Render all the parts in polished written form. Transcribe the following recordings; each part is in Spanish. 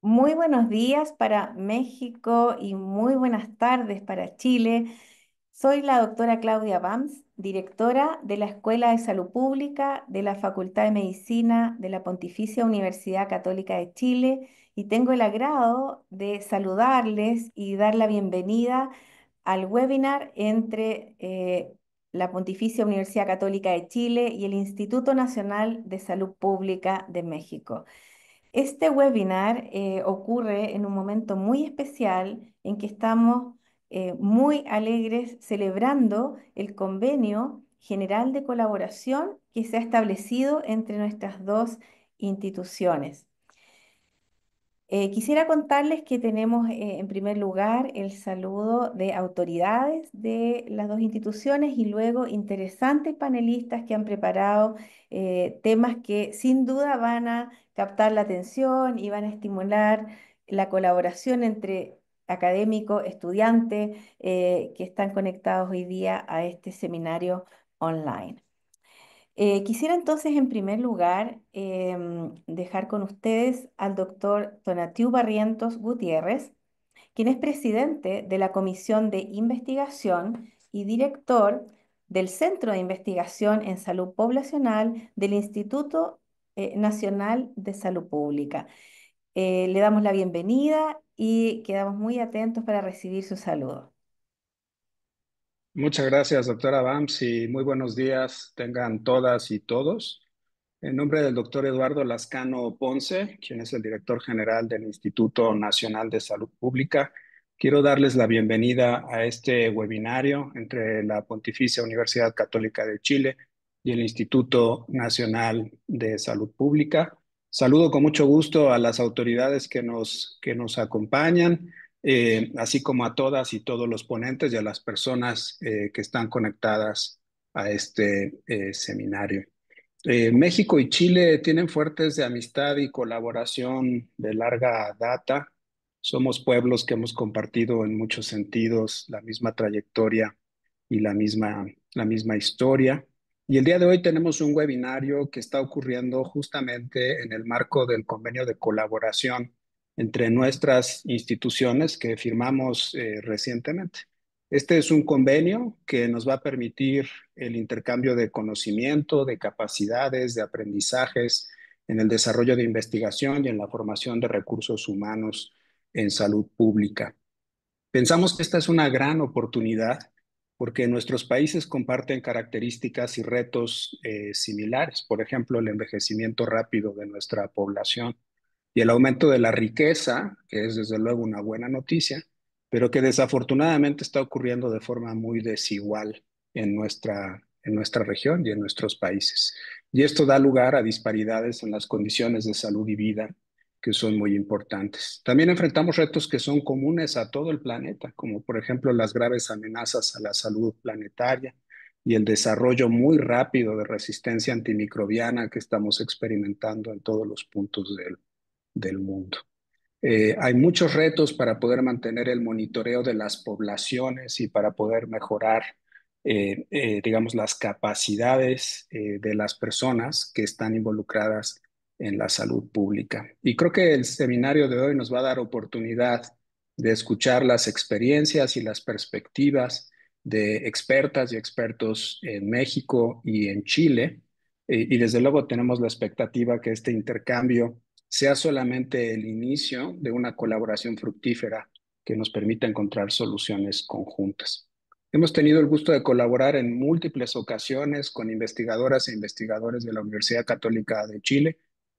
Muy buenos días para México y muy buenas tardes para Chile. Soy la doctora Claudia Bams, directora de la Escuela de Salud Pública de la Facultad de Medicina de la Pontificia Universidad Católica de Chile y tengo el agrado de saludarles y dar la bienvenida al webinar entre la Pontificia Universidad Católica de Chile y el Instituto Nacional de Salud Pública de México. Este webinar ocurre en un momento muy especial en que estamos muy alegres celebrando el convenio general de colaboración que se ha establecido entre nuestras dos instituciones. Quisiera contarles que tenemos en primer lugar el saludo de autoridades de las dos instituciones y luego interesantes panelistas que han preparado temas que sin duda van a captar la atención y van a estimular la colaboración entre académicos, estudiantes que están conectados hoy día a este seminario online. Quisiera entonces, en primer lugar, dejar con ustedes al doctor Tonatiu Barrientos Gutiérrez, quien es presidente de la Comisión de Investigación y director del Centro de Investigación en Salud Poblacional del Instituto Nacional de Salud Pública. Le damos la bienvenida y quedamos muy atentos para recibir su saludo. Muchas gracias, doctora Bams, y muy buenos días tengan todas y todos. En nombre del doctor Eduardo Lascano Ponce, quien es el director general del Instituto Nacional de Salud Pública, quiero darles la bienvenida a este webinario entre la Pontificia Universidad Católica de Chile y el Instituto Nacional de Salud Pública. Saludo con mucho gusto a las autoridades que nos acompañan, así como a todas y todos los ponentes y a las personas que están conectadas a este seminario. México y Chile tienen fuertes de amistad y colaboración de larga data. Somos pueblos que hemos compartido en muchos sentidos la misma trayectoria y la misma historia. Y el día de hoy tenemos un webinario que está ocurriendo justamente en el marco del convenio de colaboración entre nuestras instituciones que firmamos recientemente. Este es un convenio que nos va a permitir el intercambio de conocimiento, de capacidades, de aprendizajes en el desarrollo de investigación y en la formación de recursos humanos en salud pública. Pensamos que esta es una gran oportunidad porque nuestros países comparten características y retos similares, por ejemplo, el envejecimiento rápido de nuestra población y el aumento de la riqueza, que es desde luego una buena noticia, pero que desafortunadamente está ocurriendo de forma muy desigual en nuestra región y en nuestros países. Y esto da lugar a disparidades en las condiciones de salud y vida que son muy importantes. También enfrentamos retos que son comunes a todo el planeta, como por ejemplo las graves amenazas a la salud planetaria y el desarrollo muy rápido de resistencia antimicrobiana que estamos experimentando en todos los puntos del mundo. Hay muchos retos para poder mantener el monitoreo de las poblaciones y para poder mejorar, digamos, las capacidades de las personas que están involucradas en la salud pública. Y creo que el seminario de hoy nos va a dar oportunidad de escuchar las experiencias y las perspectivas de expertas y expertos en México y en Chile. Y desde luego tenemos la expectativa que este intercambio sea solamente el inicio de una colaboración fructífera que nos permita encontrar soluciones conjuntas. Hemos tenido el gusto de colaborar en múltiples ocasiones con investigadoras e investigadores de la Universidad Católica de Chile.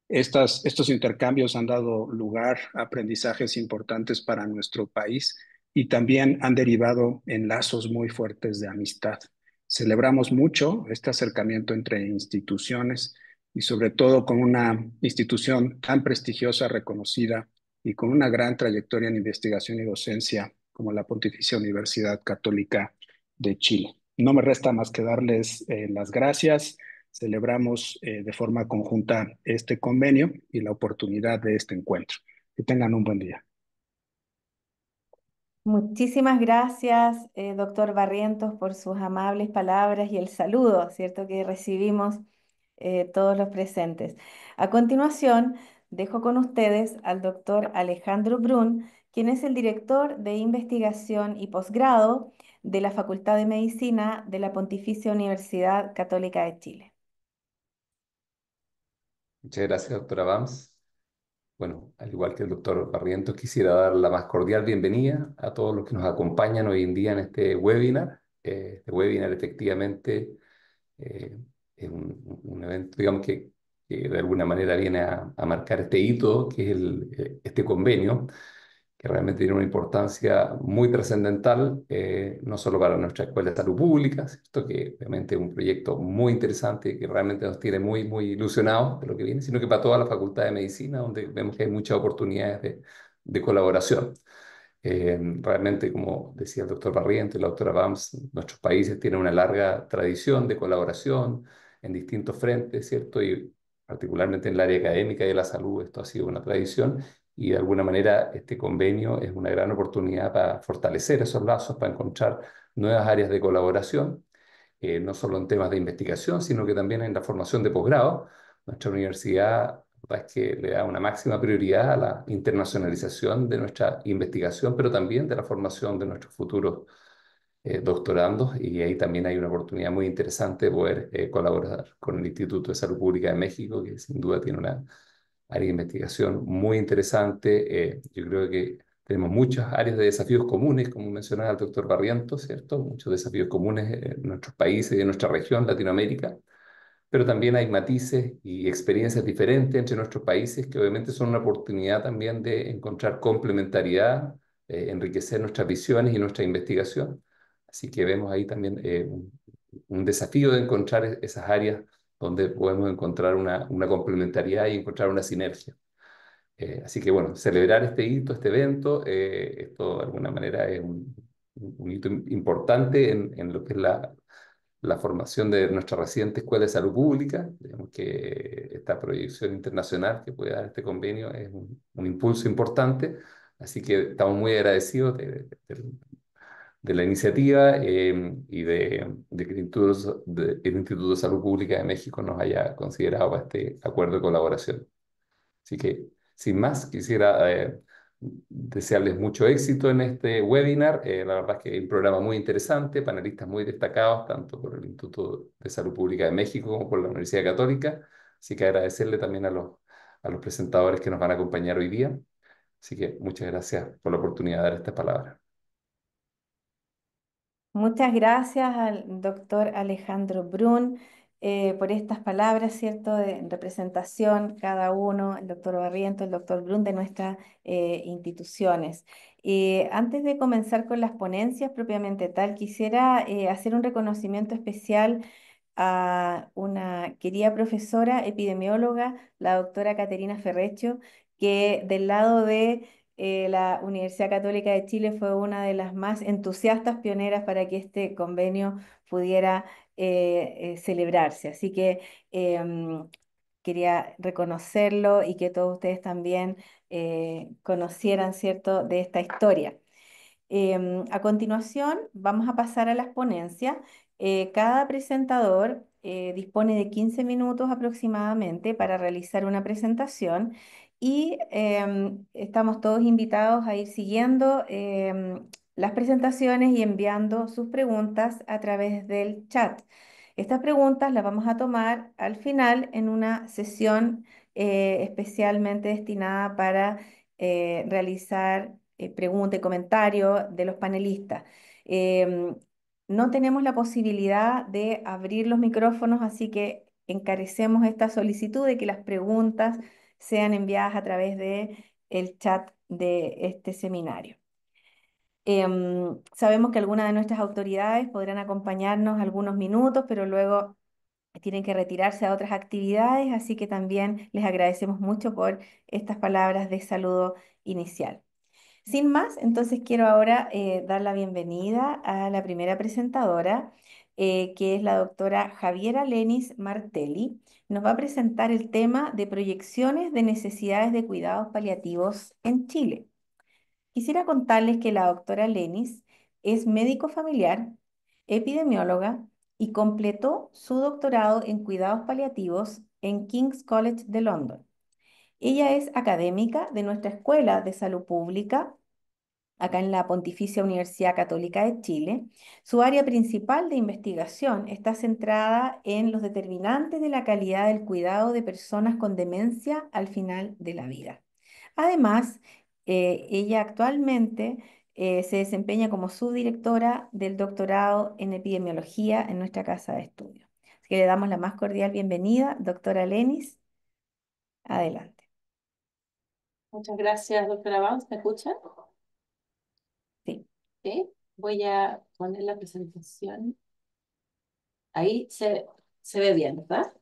Estos intercambios han dado lugar a aprendizajes importantes para nuestro país y también han derivado en lazos muy fuertes de amistad. Celebramos mucho este acercamiento entre instituciones y sobre todo con una institución tan prestigiosa, reconocida y con una gran trayectoria en investigación y docencia como la Pontificia Universidad Católica de Chile. No me resta más que darles las gracias. Celebramos de forma conjunta este convenio y la oportunidad de este encuentro. Que tengan un buen día. Muchísimas gracias, doctor Barrientos, por sus amables palabras y el saludo, ¿cierto?, que recibimos todos los presentes. A continuación, dejo con ustedes al doctor Alejandro Brun, quien es el director de investigación y posgrado de la Facultad de Medicina de la Pontificia Universidad Católica de Chile. Muchas gracias, doctora Bams. Bueno, al igual que el doctor Barrientos, quisiera dar la más cordial bienvenida a todos los que nos acompañan hoy en día en este webinar. Este webinar efectivamente es un evento, digamos, que de alguna manera viene a marcar este hito, que es este convenio, que realmente tiene una importancia muy trascendental, no solo para nuestra Escuela de Salud Pública, ¿cierto? Que obviamente es un proyecto muy interesante que realmente nos tiene muy ilusionados de lo que viene, sino que para toda la Facultad de Medicina, donde vemos que hay muchas oportunidades de colaboración. Realmente, como decía el doctor Barriento y la doctora Bams, nuestros países tienen una larga tradición de colaboración en distintos frentes, ¿cierto? Y particularmente en el área académica y de la salud, esto ha sido una tradición y de alguna manera este convenio es una gran oportunidad para fortalecer esos lazos, para encontrar nuevas áreas de colaboración, no solo en temas de investigación, sino que también en la formación de posgrado. Nuestra universidad, la verdad es que le da una máxima prioridad a la internacionalización de nuestra investigación, pero también de la formación de nuestros futuros doctorandos, y ahí también hay una oportunidad muy interesante de poder colaborar con el Instituto de Salud Pública de México, que sin duda tiene una área de investigación muy interesante. Yo creo que tenemos muchas áreas de desafíos comunes, como mencionaba el doctor Barrientos, ¿cierto? Muchos desafíos comunes en nuestros países y en nuestra región, Latinoamérica, pero también hay matices y experiencias diferentes entre nuestros países que obviamente son una oportunidad también de encontrar complementariedad, enriquecer nuestras visiones y nuestra investigación. Así que vemos ahí también un desafío de encontrar esas áreas donde podemos encontrar una complementariedad y encontrar una sinergia. Así que bueno, celebrar este hito, este evento, esto de alguna manera es un hito importante en lo que es la formación de nuestra reciente Escuela de Salud Pública. Digamos que esta proyección internacional que puede dar este convenio es un impulso importante, así que estamos muy agradecidos de la iniciativa y de que el Instituto de Salud Pública de México nos haya considerado para este acuerdo de colaboración. Así que, sin más, quisiera desearles mucho éxito en este webinar. La verdad es que es un programa muy interesante, panelistas muy destacados, tanto por el Instituto de Salud Pública de México como por la Universidad Católica. Así que agradecerle también a los presentadores que nos van a acompañar hoy día. Así que muchas gracias por la oportunidad de dar esta palabra. Muchas gracias al doctor Alejandro Brun por estas palabras, ¿cierto?, de representación, cada uno, el doctor Barriento, el doctor Brun, de nuestras instituciones. Antes de comenzar con las ponencias propiamente tal, quisiera hacer un reconocimiento especial a una querida profesora epidemióloga, la doctora Caterina Ferrecho, que del lado de la Universidad Católica de Chile fue una de las más entusiastas pioneras para que este convenio pudiera celebrarse. Así que quería reconocerlo y que todos ustedes también conocieran, ¿cierto?, de esta historia. A continuación, vamos a pasar a las ponencias. Cada presentador dispone de 15 minutos aproximadamente para realizar una presentación y estamos todos invitados a ir siguiendo las presentaciones y enviando sus preguntas a través del chat. Estas preguntas las vamos a tomar al final en una sesión especialmente destinada para realizar preguntas y comentarios de los panelistas. Em, no tenemos la posibilidad de abrir los micrófonos, así que encarecemos esta solicitud de que las preguntas sean enviadas a través de el chat de este seminario. Sabemos que algunas de nuestras autoridades podrán acompañarnos algunos minutos, pero luego tienen que retirarse a otras actividades, así que también les agradecemos mucho por estas palabras de saludo inicial. Sin más, entonces quiero ahora dar la bienvenida a la primera presentadora, que es la doctora Javiera Lenis Martelli. Nos va a presentar el tema de proyecciones de necesidades de cuidados paliativos en Chile. Quisiera contarles que la doctora Lenis es médico familiar, epidemióloga y completó su doctorado en cuidados paliativos en King's College de London. Ella es académica de nuestra Escuela de Salud Pública acá en la Pontificia Universidad Católica de Chile. Su área principal de investigación está centrada en los determinantes de la calidad del cuidado de personas con demencia al final de la vida. Además, ella actualmente se desempeña como subdirectora del doctorado en epidemiología en nuestra casa de estudio. Así que le damos la más cordial bienvenida, doctora Lenis. Adelante. Muchas gracias, doctora Vance. ¿Me escucha? Sí, Sí. Voy a poner la presentación. Ahí se ve bien, ¿verdad?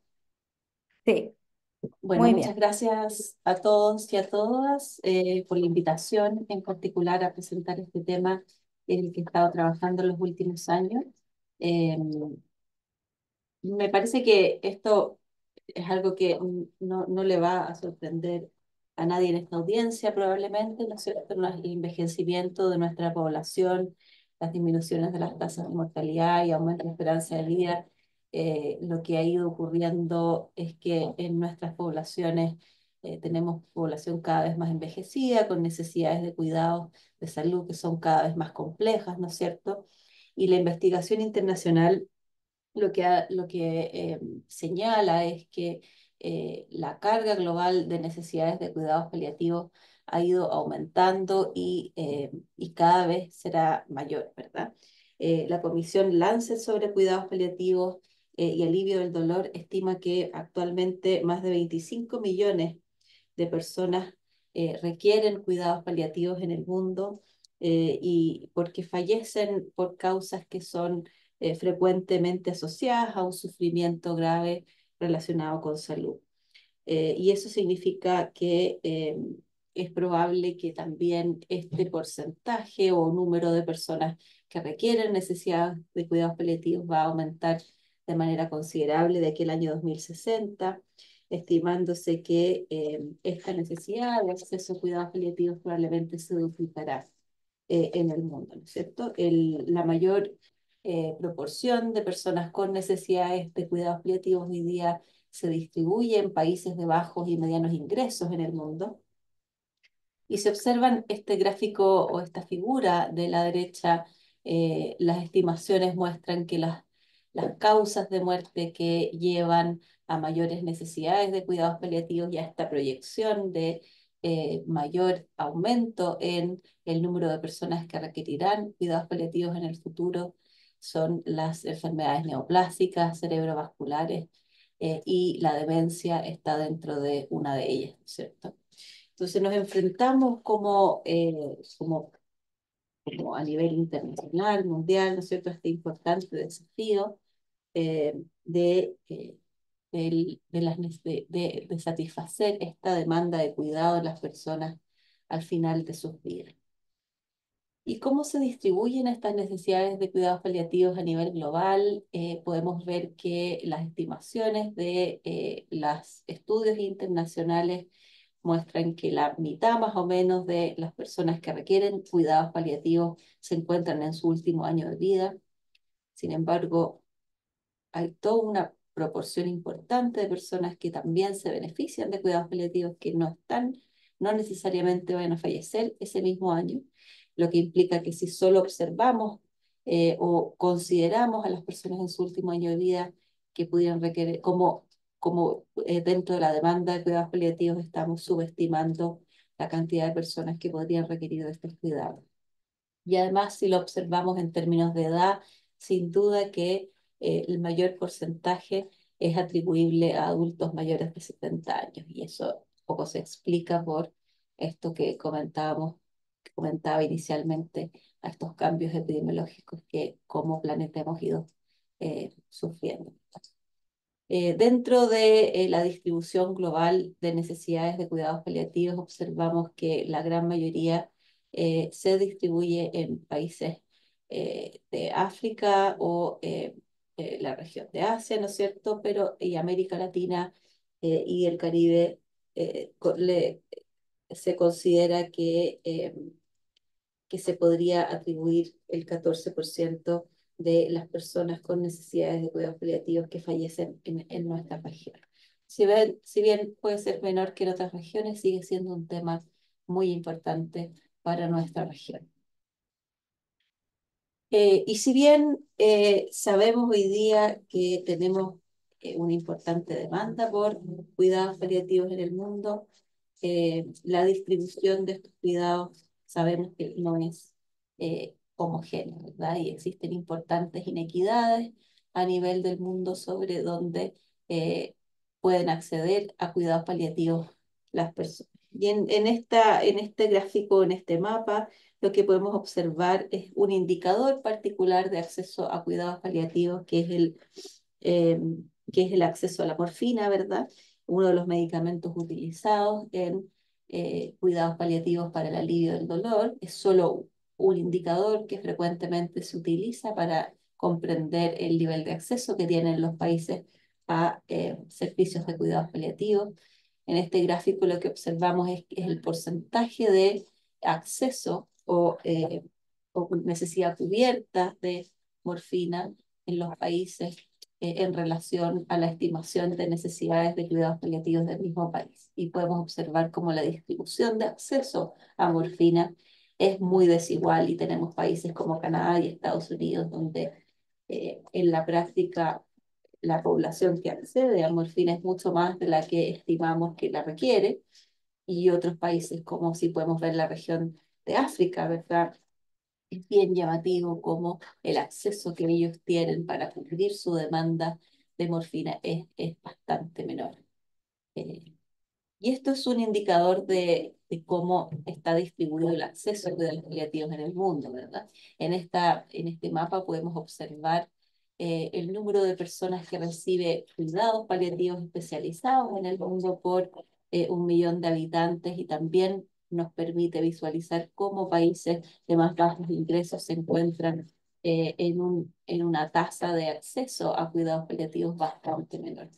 sí, Bueno, muy muchas bien. gracias a todos y a todas por la invitación, en particular a presentar este tema en el que he estado trabajando en los últimos años. Eh, Me parece que esto es algo que no le va a sorprender a nadie en esta audiencia, probablemente, ¿no es cierto? El envejecimiento de nuestra población, las disminuciones de las tasas de mortalidad y aumento de esperanza de vida, lo que ha ido ocurriendo es que en nuestras poblaciones tenemos población cada vez más envejecida, con necesidades de cuidados de salud que son cada vez más complejas, ¿no es cierto? Y la investigación internacional lo que señala es que la carga global de necesidades de cuidados paliativos ha ido aumentando y cada vez será mayor, ¿verdad? La Comisión Lancet sobre cuidados paliativos y alivio del dolor estima que actualmente más de 25 millones de personas requieren cuidados paliativos en el mundo y porque fallecen por causas que son frecuentemente asociadas a un sufrimiento grave relacionado con salud. Y eso significa que es probable que también este porcentaje o número de personas que requieren necesidad de cuidados paliativos va a aumentar de manera considerable de aquí al año 2060, estimándose que esta necesidad de acceso a cuidados paliativos probablemente se duplicará en el mundo, ¿no es cierto? La mayor proporción de personas con necesidades de cuidados paliativos hoy día se distribuye en países de bajos y medianos ingresos en el mundo. Y si observan este gráfico o esta figura de la derecha, las estimaciones muestran que las causas de muerte que llevan a mayores necesidades de cuidados paliativos y a esta proyección de mayor aumento en el número de personas que requerirán cuidados paliativos en el futuro son las enfermedades neoplásicas, cerebrovasculares, y la demencia está dentro de una de ellas, ¿cierto? Entonces nos enfrentamos como a nivel internacional, mundial, ¿no es cierto?, a este importante desafío de satisfacer esta demanda de cuidado de las personas al final de sus vidas. ¿Y cómo se distribuyen estas necesidades de cuidados paliativos a nivel global? Podemos ver que las estimaciones de los estudios internacionales muestran que la mitad más o menos de las personas que requieren cuidados paliativos se encuentran en su último año de vida. Sin embargo, hay toda una proporción importante de personas que también se benefician de cuidados paliativos que no necesariamente van a fallecer ese mismo año, lo que implica que si solo observamos o consideramos a las personas en su último año de vida que pudieran requerir, como dentro de la demanda de cuidados paliativos estamos subestimando la cantidad de personas que podrían requerir de estos cuidados. Y además, si lo observamos en términos de edad, sin duda que el mayor porcentaje es atribuible a adultos mayores de 70 años. Y eso poco se explica por esto que comentaba inicialmente, a estos cambios epidemiológicos que como planeta hemos ido sufriendo. Dentro de la distribución global de necesidades de cuidados paliativos, observamos que la gran mayoría se distribuye en países de África o la región de Asia, ¿no es cierto? Pero y América Latina y el Caribe se considera que se podría atribuir el 14% de las personas con necesidades de cuidados paliativos que fallecen en nuestra región. Si bien puede ser menor que en otras regiones, sigue siendo un tema muy importante para nuestra región. Y si bien sabemos hoy día que tenemos una importante demanda por cuidados paliativos en el mundo, la distribución de estos cuidados sabemos que no es homogénea, ¿verdad? Y existen importantes inequidades a nivel del mundo sobre dónde eh, pueden acceder a cuidados paliativos las personas. Y en este gráfico, en este mapa, lo que podemos observar es un indicador particular de acceso a cuidados paliativos, eh, que es el acceso a la morfina, ¿verdad? Uno de los medicamentos utilizados en cuidados paliativos para el alivio del dolor. Es solo un indicador que frecuentemente se utiliza para comprender el nivel de acceso que tienen los países a servicios de cuidados paliativos. En este gráfico lo que observamos es el porcentaje de acceso o necesidad cubierta de morfina en los países en relación a la estimación de necesidades de cuidados paliativos del mismo país. Y podemos observar cómo la distribución de acceso a morfina es muy desigual y tenemos países como Canadá y Estados Unidos donde en la práctica la población que accede a morfina es mucho más de la que estimamos que la requiere, y otros países como si podemos ver la región de África, ¿verdad? Es bien llamativo como el acceso que ellos tienen para cubrir su demanda de morfina es bastante menor. Eh, y esto es un indicador de cómo está distribuido el acceso a cuidados paliativos en el mundo, ¿verdad? En este mapa podemos observar el número de personas que recibe cuidados paliativos especializados en el mundo por 1 millón de habitantes, y también nos permite visualizar cómo países de más bajos ingresos se encuentran en una tasa de acceso a cuidados paliativos bastante menor.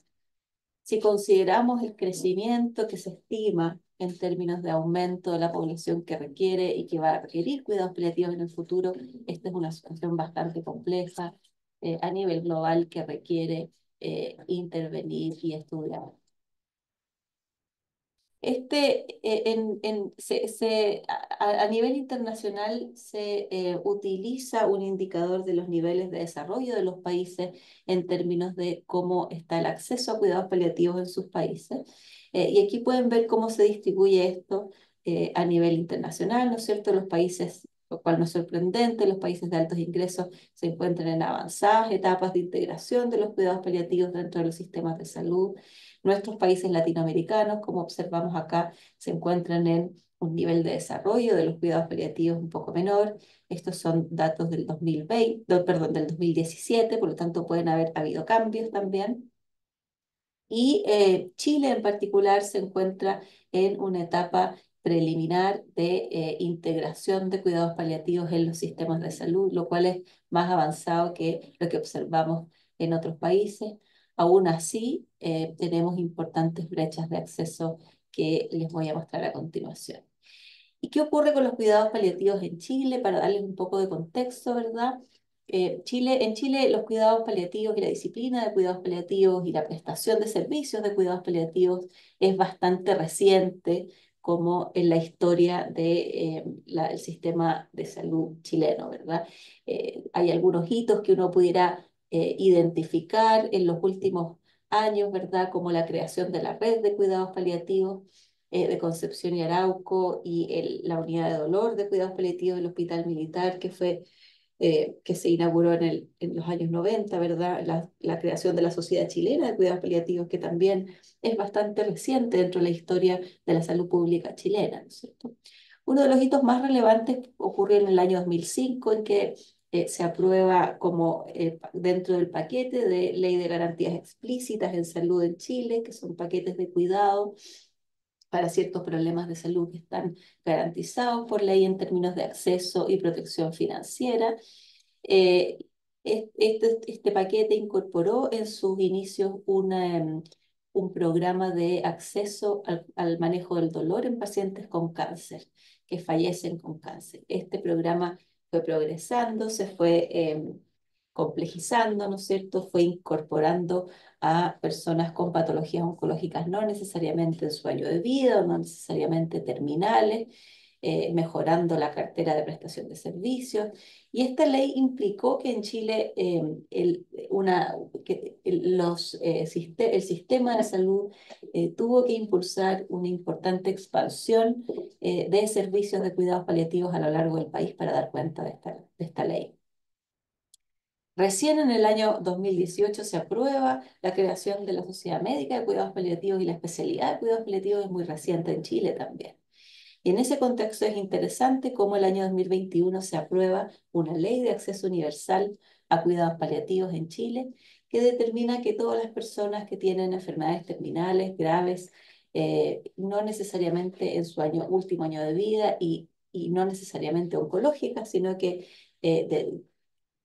Si consideramos el crecimiento que se estima en términos de aumento de la población que requiere y que va a requerir cuidados paliativos en el futuro, esta es una situación bastante compleja a nivel global que requiere intervenir y estudiar. A nivel internacional se utiliza un indicador de los niveles de desarrollo de los países en términos de cómo está el acceso a cuidados paliativos en sus países. Y aquí pueden ver cómo se distribuye esto a nivel internacional, ¿no es cierto? Los países, lo cual no es sorprendente, los países de altos ingresos se encuentran en avanzadas etapas de integración de los cuidados paliativos dentro de los sistemas de salud. Nuestros países latinoamericanos, como observamos acá, se encuentran en un nivel de desarrollo de los cuidados paliativos un poco menor. Estos son datos del 2020, perdón, del 2017, por lo tanto pueden haber habido cambios también. Y Chile en particular se encuentra en una etapa preliminar de integración de cuidados paliativos en los sistemas de salud, lo cual es más avanzado que lo que observamos en otros países. Aún así, tenemos importantes brechas de acceso que les voy a mostrar a continuación. ¿Y qué ocurre con los cuidados paliativos en Chile? Para darles un poco de contexto, ¿verdad? En Chile los cuidados paliativos y la disciplina de cuidados paliativos y la prestación de servicios de cuidados paliativos es bastante reciente como en la historia del sistema de salud chileno, ¿verdad? Hay algunos hitos que uno pudiera identificar en los últimos años, ¿verdad? Como la creación de la red de cuidados paliativos de Concepción y Arauco, y la unidad de dolor de cuidados paliativos del Hospital Militar, que se inauguró en los años 90, ¿verdad? La creación de la Sociedad Chilena de Cuidados Paliativos, que también es bastante reciente dentro de la historia de la salud pública chilena, ¿no es cierto? Uno de los hitos más relevantes ocurrió en el año 2005, en que se aprueba como dentro del paquete de Ley de Garantías Explícitas en Salud en Chile, que son paquetes de cuidado para ciertos problemas de salud que están garantizados por ley en términos de acceso y protección financiera. Eh, este paquete incorporó en sus inicios un programa de acceso al manejo del dolor en pacientes con cáncer, que fallecen con cáncer. Este programa fue progresando, se fue complejizando, ¿no es cierto? Fue incorporando a personas con patologías oncológicas no necesariamente en su año de vida o no necesariamente terminales, mejorando la cartera de prestación de servicios. Y esta ley implicó que en Chile el sistema de salud tuvo que impulsar una importante expansión de servicios de cuidados paliativos a lo largo del país para dar cuenta de esta ley. Recién en el año 2018 se aprueba la creación de la Sociedad Médica de Cuidados Paliativos y la especialidad de cuidados paliativos es muy reciente en Chile también. Y en ese contexto es interesante cómo el año 2021 se aprueba una ley de acceso universal a cuidados paliativos en Chile que determina que todas las personas que tienen enfermedades terminales graves, no necesariamente en su último año de vida y no necesariamente oncológicas, sino que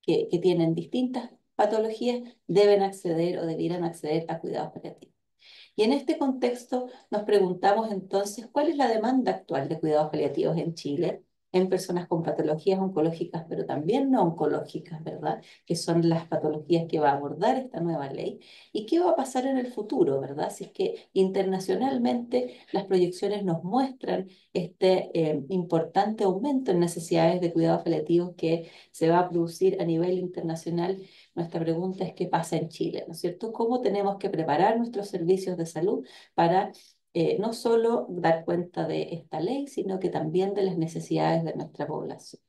tienen distintas patologías, deben acceder o debieran acceder a cuidados paliativos. Y en este contexto nos preguntamos entonces, ¿cuál es la demanda actual de cuidados paliativos en Chile en personas con patologías oncológicas, pero también no oncológicas, ¿verdad? Que son las patologías que va a abordar esta nueva ley. ¿Y qué va a pasar en el futuro, ¿verdad? Si es que internacionalmente las proyecciones nos muestran este importante aumento en necesidades de cuidados paliativos que se va a producir a nivel internacional. Nuestra pregunta es qué pasa en Chile, ¿no es cierto? ¿Cómo tenemos que preparar nuestros servicios de salud para no solo dar cuenta de esta ley, sino que también de las necesidades de nuestra población?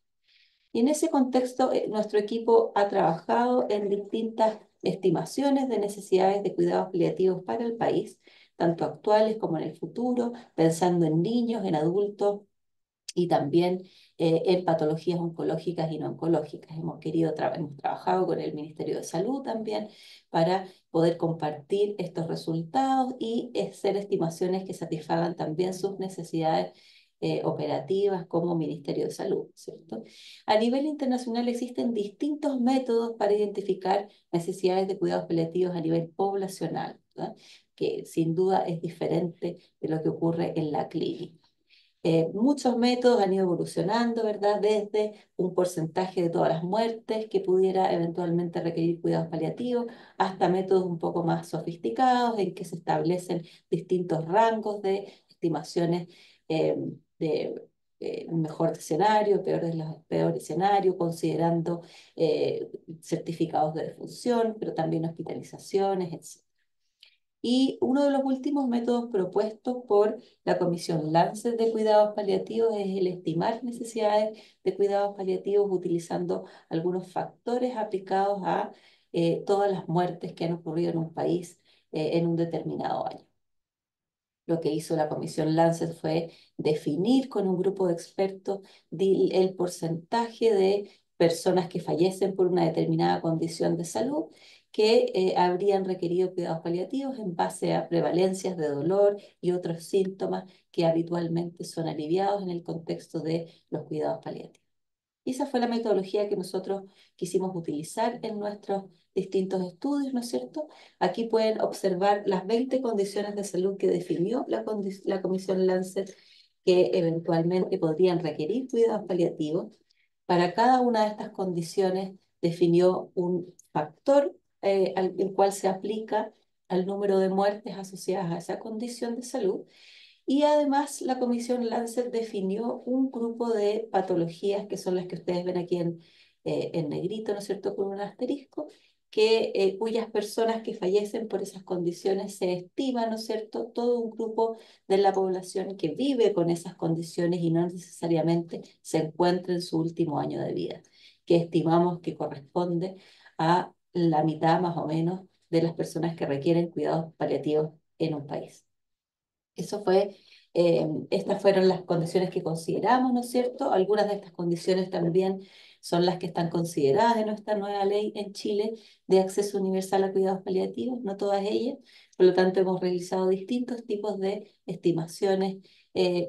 Y en ese contexto, nuestro equipo ha trabajado en distintas estimaciones de necesidades de cuidados paliativos para el país, tanto actuales como en el futuro, pensando en niños, en adultos, y también en patologías oncológicas y no oncológicas. Hemos trabajado con el Ministerio de Salud también para poder compartir estos resultados y hacer estimaciones que satisfagan también sus necesidades operativas como Ministerio de Salud, ¿cierto? A nivel internacional existen distintos métodos para identificar necesidades de cuidados paliativos a nivel poblacional, ¿verdad? Que sin duda es diferente de lo que ocurre en la clínica. Muchos métodos han ido evolucionando, ¿verdad? Desde un porcentaje de todas las muertes que pudiera eventualmente requerir cuidados paliativos, hasta métodos un poco más sofisticados en que se establecen distintos rangos de estimaciones eh, de mejor escenario, peor escenario, considerando certificados de defunción, pero también hospitalizaciones, etc. Y uno de los últimos métodos propuestos por la Comisión Lancet de Cuidados Paliativos es el estimar necesidades de cuidados paliativos utilizando algunos factores aplicados a todas las muertes que han ocurrido en un país en un determinado año. Lo que hizo la Comisión Lancet fue definir con un grupo de expertos el porcentaje de personas que fallecen por una determinada condición de salud que habrían requerido cuidados paliativos en base a prevalencias de dolor y otros síntomas que habitualmente son aliviados en el contexto de los cuidados paliativos. Y esa fue la metodología que nosotros quisimos utilizar en nuestros distintos estudios, ¿no es cierto? Aquí pueden observar las 20 condiciones de salud que definió la Comisión Lancet que eventualmente podrían requerir cuidados paliativos. Para cada una de estas condiciones definió un factor el cual se aplica al número de muertes asociadas a esa condición de salud y además la Comisión Lancet definió un grupo de patologías que son las que ustedes ven aquí en negrito, ¿no es cierto?, con un asterisco, cuyas personas que fallecen por esas condiciones se estima, ¿no es cierto?, todo un grupo de la población que vive con esas condiciones y no necesariamente se encuentra en su último año de vida, que estimamos que corresponde a la mitad más o menos de las personas que requieren cuidados paliativos en un país. Estas fueron las condiciones que consideramos, ¿no es cierto? Algunas de estas condiciones también son las que están consideradas en nuestra nueva ley en Chile de acceso universal a cuidados paliativos, no todas ellas. Por lo tanto, hemos realizado distintos tipos de estimaciones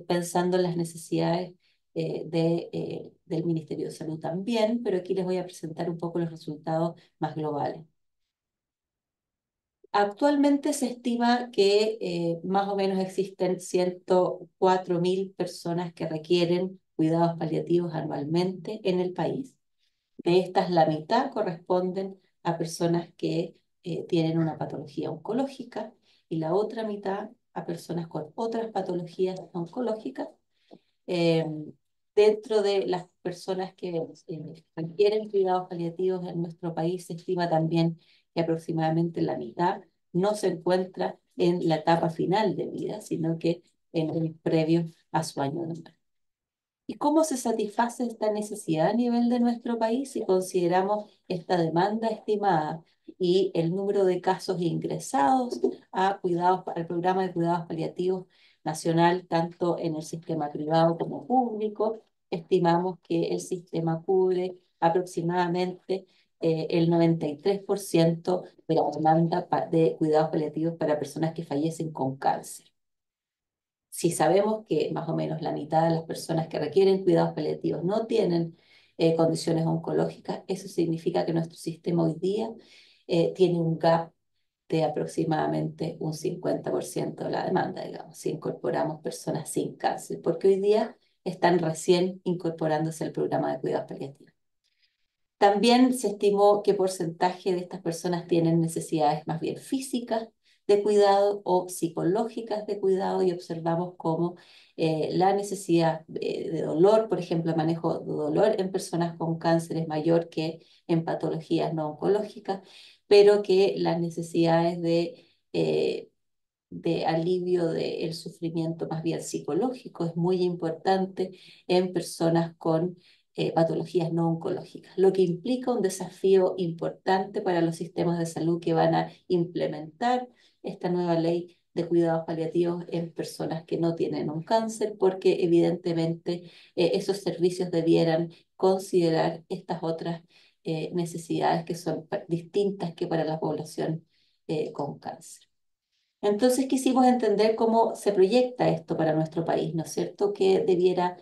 pensando en las necesidades del Ministerio de Salud también, pero aquí les voy a presentar un poco los resultados más globales. Actualmente se estima que más o menos existen 104.000 personas que requieren cuidados paliativos anualmente en el país. De estas, la mitad corresponden a personas que tienen una patología oncológica y la otra mitad a personas con otras patologías oncológicas. Eh, Dentro de las personas que requieren cuidados paliativos en nuestro país, se estima también que aproximadamente la mitad no se encuentra en la etapa final de vida, sino que en el previo a su año de muerte. ¿Y cómo se satisface esta necesidad a nivel de nuestro país si consideramos esta demanda estimada y el número de casos ingresados a cuidados, al programa de cuidados paliativos nacional, tanto en el sistema privado como público? Estimamos que el sistema cubre aproximadamente el 93% de la demanda de cuidados paliativos para personas que fallecen con cáncer. Si sabemos que más o menos la mitad de las personas que requieren cuidados paliativos no tienen condiciones oncológicas, eso significa que nuestro sistema hoy día tiene un gap de aproximadamente un 50% de la demanda, digamos, si incorporamos personas sin cáncer, porque hoy día están recién incorporándose al programa de cuidados paliativos. También se estimó qué porcentaje de estas personas tienen necesidades más bien físicas de cuidado o psicológicas de cuidado, y observamos cómo la necesidad de dolor, por ejemplo, el manejo de dolor en personas con cáncer es mayor que en patologías no oncológicas, pero que las necesidades de alivio del sufrimiento más bien psicológico es muy importante en personas con patologías no oncológicas, lo que implica un desafío importante para los sistemas de salud que van a implementar esta nueva ley de cuidados paliativos en personas que no tienen un cáncer, porque evidentemente esos servicios debieran considerar estas otras necesidades que son distintas que para la población con cáncer. Entonces quisimos entender cómo se proyecta esto para nuestro país, ¿no es cierto? ¿Qué debiera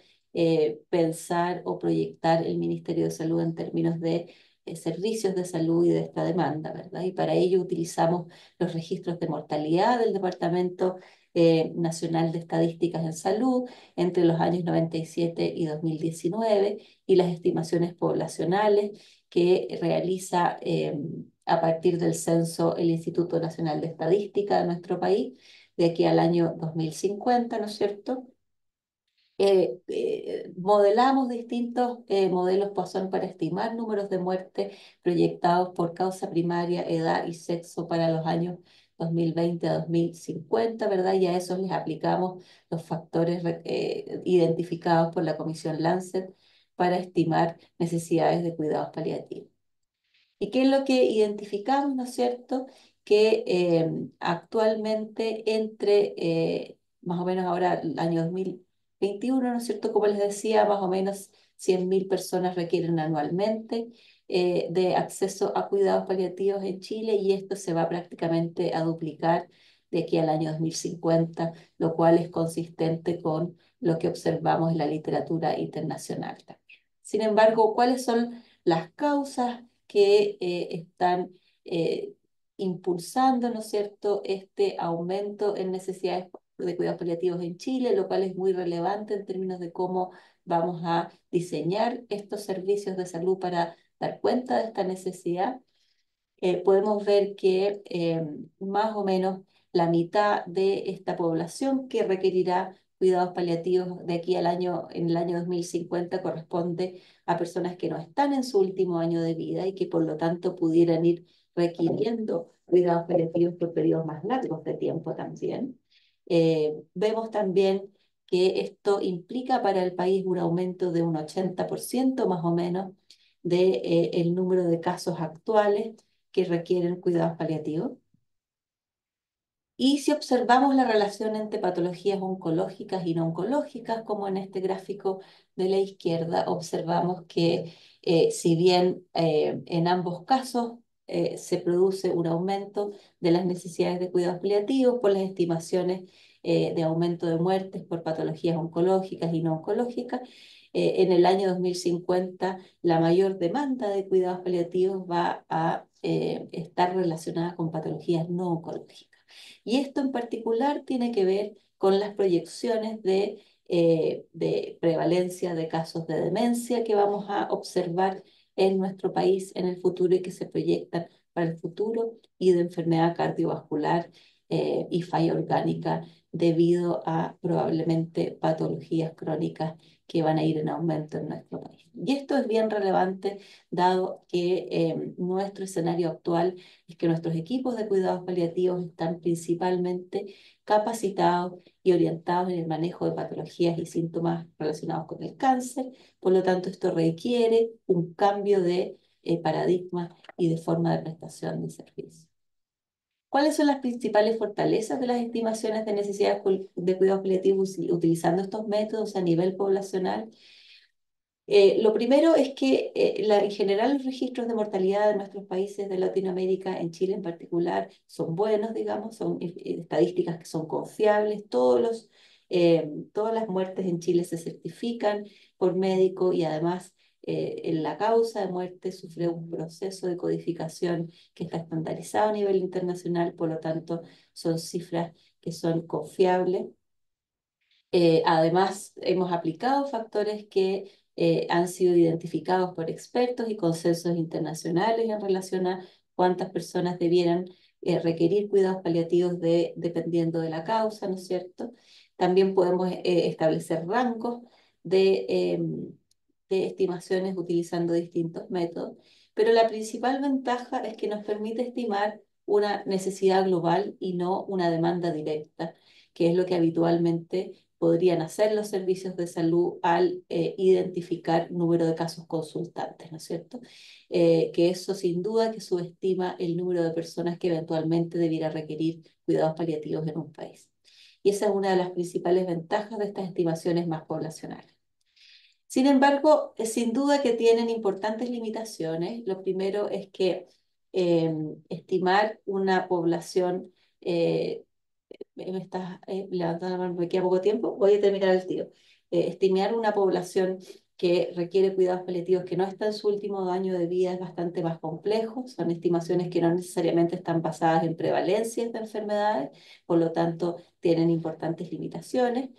pensar o proyectar el Ministerio de Salud en términos de servicios de salud y de esta demanda, ¿verdad? Y para ello utilizamos los registros de mortalidad del Departamento Nacional de Estadísticas en Salud entre los años 97 y 2019 y las estimaciones poblacionales que realiza a partir del censo el Instituto Nacional de Estadística de nuestro país, de aquí al año 2050, ¿no es cierto? Modelamos distintos modelos Poisson para estimar números de muerte proyectados por causa primaria, edad y sexo para los años 2020 a 2050, ¿verdad? Y a esos les aplicamos los factores identificados por la Comisión Lancet para estimar necesidades de cuidados paliativos. ¿Y qué es lo que identificamos, no es cierto? Que actualmente entre más o menos ahora el año 2021, ¿no es cierto? Como les decía, más o menos 100.000 personas requieren anualmente de acceso a cuidados paliativos en Chile, y esto se va prácticamente a duplicar de aquí al año 2050, lo cual es consistente con lo que observamos en la literatura internacional también. Sin embargo, ¿cuáles son las causas que están eh, impulsando, ¿no es cierto?, este aumento en necesidades de cuidados paliativos en Chile, lo cual es muy relevante en términos de cómo vamos a diseñar estos servicios de salud para dar cuenta de esta necesidad. Podemos ver que más o menos la mitad de esta población que requerirá cuidados paliativos de aquí al año, en el año 2050, corresponde a personas que no están en su último año de vida y que por lo tanto pudieran ir requiriendo cuidados paliativos por periodos más largos de tiempo también. Vemos también que esto implica para el país un aumento de un 80% más o menos de, el número de casos actuales que requieren cuidados paliativos. Y si observamos la relación entre patologías oncológicas y no oncológicas, como en este gráfico de la izquierda, observamos que si bien en ambos casos se produce un aumento de las necesidades de cuidados paliativos por las estimaciones de aumento de muertes por patologías oncológicas y no oncológicas, en el año 2050 la mayor demanda de cuidados paliativos va a estar relacionada con patologías no oncológicas. Y esto en particular tiene que ver con las proyecciones de prevalencia de casos de demencia que vamos a observar en nuestro país en el futuro y que se proyectan para el futuro, y de enfermedad cardiovascular y falla orgánica debido a probablemente patologías crónicas que van a ir en aumento en nuestro país. Y esto es bien relevante dado que nuestro escenario actual es que nuestros equipos de cuidados paliativos están principalmente capacitados y orientados en el manejo de patologías y síntomas relacionados con el cáncer. Por lo tanto, esto requiere un cambio de paradigma y de forma de prestación de servicios. ¿Cuáles son las principales fortalezas de las estimaciones de necesidades de cuidados paliativos utilizando estos métodos a nivel poblacional? Lo primero es que en general los registros de mortalidad de nuestros países de Latinoamérica, en Chile en particular, son buenos, digamos, son estadísticas que son confiables. Todas las muertes en Chile se certifican por médico y además en la causa de muerte sufre un proceso de codificación que está estandarizado a nivel internacional, por lo tanto son cifras que son confiables. Además, hemos aplicado factores que han sido identificados por expertos y consensos internacionales en relación a cuántas personas debieran requerir cuidados paliativos dependiendo de la causa, ¿no es cierto? También podemos establecer rangos de estimaciones utilizando distintos métodos, pero la principal ventaja es que nos permite estimar una necesidad global y no una demanda directa, que es lo que habitualmente podrían hacer los servicios de salud al identificar número de casos consultantes, ¿no es cierto? Que eso sin duda que subestima el número de personas que eventualmente debiera requerir cuidados paliativos en un país. Y esa es una de las principales ventajas de estas estimaciones más poblacionales. Sin embargo, sin duda que tienen importantes limitaciones. Lo primero es que estimar una población me estás levantando la mano, me queda poco tiempo, voy a terminar el tiro. Estimar una población que requiere cuidados paliativos que no está en su último año de vida es bastante más complejo, son estimaciones que no necesariamente están basadas en prevalencias de enfermedades, por lo tanto tienen importantes limitaciones.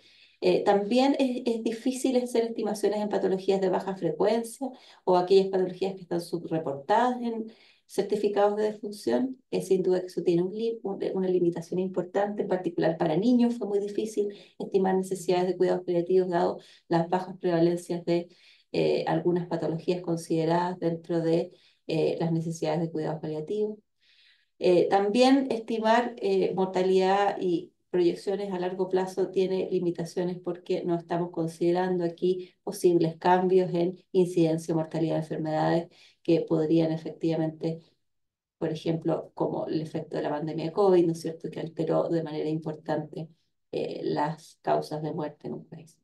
También es difícil hacer estimaciones en patologías de baja frecuencia o aquellas patologías que están subreportadas en certificados de defunción. Sin duda que eso tiene una limitación importante, en particular para niños. Fue muy difícil estimar necesidades de cuidados paliativos dado las bajas prevalencias de algunas patologías consideradas dentro de las necesidades de cuidados paliativos. También estimar mortalidad y proyecciones a largo plazo tiene limitaciones porque no estamos considerando aquí posibles cambios en incidencia o mortalidad de enfermedades que podrían efectivamente, por ejemplo, como el efecto de la pandemia de COVID, ¿no es cierto?, que alteró de manera importante las causas de muerte en un país.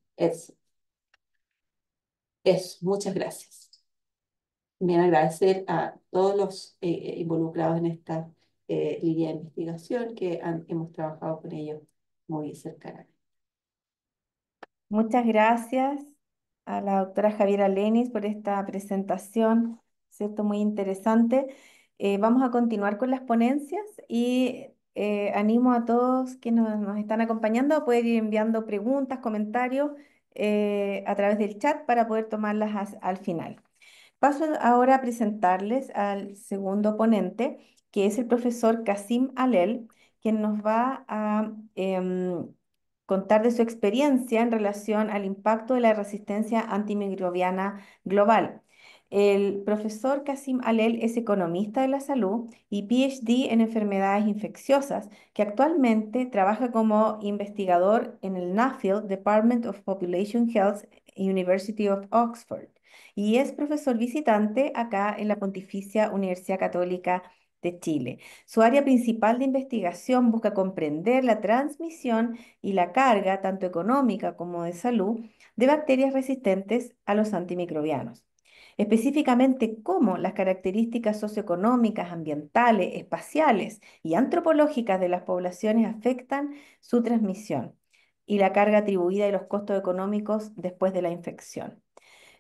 Muchas gracias. Bien, agradecer a todos los involucrados en esta línea de investigación hemos trabajado con ellos muy cercanamente. Muchas gracias a la doctora Javiera Lenis por esta presentación, ¿cierto? Muy interesante. Vamos a continuar con las ponencias y animo a todos que nos están acompañando a poder ir enviando preguntas, comentarios a través del chat para poder tomarlas al final. Paso ahora a presentarles al segundo ponente, que es el profesor Qasim Alel, quien nos va a contar de su experiencia en relación al impacto de la resistencia antimicrobiana global. El profesor Qasim Alel es economista de la salud y PhD en enfermedades infecciosas, que actualmente trabaja como investigador en el Nuffield Department of Population Health, University of Oxford, y es profesor visitante acá en la Pontificia Universidad Católica de Chile. Su área principal de investigación busca comprender la transmisión y la carga, tanto económica como de salud, de bacterias resistentes a los antimicrobianos. Específicamente, cómo las características socioeconómicas, ambientales, espaciales y antropológicas de las poblaciones afectan su transmisión y la carga atribuida y los costos económicos después de la infección.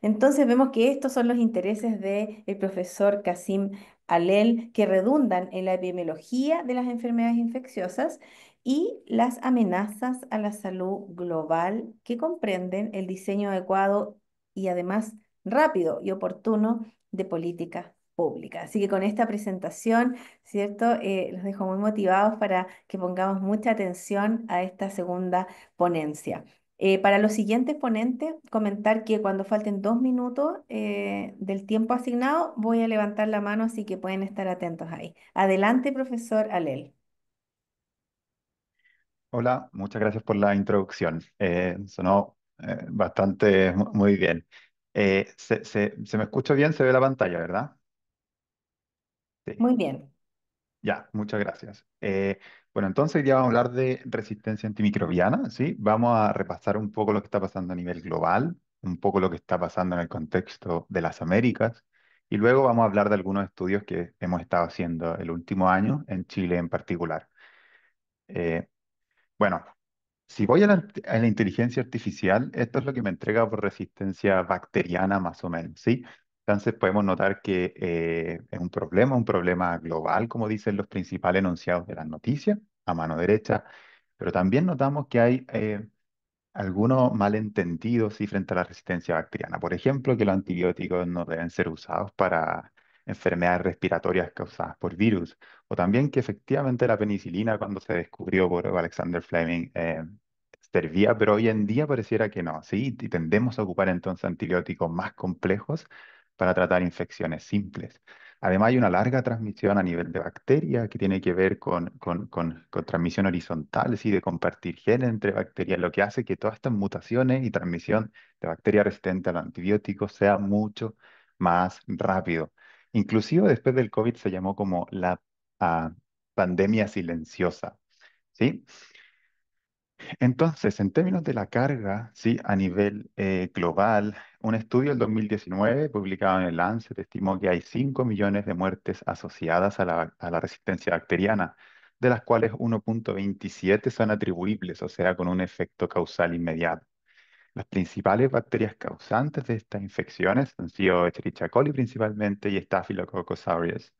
Entonces vemos que estos son los intereses del profesor Qasim Alel que redundan en la epidemiología de las enfermedades infecciosas y las amenazas a la salud global que comprenden el diseño adecuado y además rápido y oportuno de políticas públicas. Así que con esta presentación, ¿cierto? Los dejo muy motivados para que pongamos mucha atención a esta segunda ponencia. Para los siguientes ponentes, comentar que cuando falten 2 minutos del tiempo asignado, voy a levantar la mano, así que pueden estar atentos ahí. Adelante, profesor Alel. Hola, muchas gracias por la introducción. Sonó bastante muy bien. Se me escucha bien? ¿Se ve la pantalla, verdad? Sí, Muy bien. ya, muchas gracias. Bueno, entonces hoy día vamos a hablar de resistencia antimicrobiana, ¿sí? Vamos a repasar un poco lo que está pasando a nivel global, un poco lo que está pasando en el contexto de las Américas, y luego vamos a hablar de algunos estudios que hemos estado haciendo el último año en Chile en particular. Eh, bueno. Si voy a la inteligencia artificial, esto es lo que me entrega por resistencia bacteriana más o menos, ¿sí? Entonces podemos notar que es un problema global, como dicen los principales enunciados de las noticias, a mano derecha, pero también notamos que hay algunos malentendidos sí, frente a la resistencia bacteriana. Por ejemplo, que los antibióticos no deben ser usados para enfermedades respiratorias causadas por virus. O también que efectivamente la penicilina, cuando se descubrió por Alexander Fleming, servía, pero hoy en día pareciera que no, ¿sí? Y tendemos a ocupar entonces antibióticos más complejos para tratar infecciones simples. Además, hay una larga transmisión a nivel de bacterias que tiene que ver con transmisión horizontal, ¿sí? De compartir genes entre bacterias, lo que hace que todas estas mutaciones y transmisión de bacterias resistentes a los antibióticos sea mucho más rápido. Inclusive después del COVID se llamó como la pandemia silenciosa, ¿sí? Entonces, en términos de la carga, sí, a nivel global, un estudio del 2019 publicado en el Lancet estimó que hay 5 millones de muertes asociadas a la resistencia bacteriana, de las cuales 1,27 son atribuibles, o sea, con un efecto causal inmediato. Las principales bacterias causantes de estas infecciones han sido Escherichia coli principalmente y Staphylococcus aureus.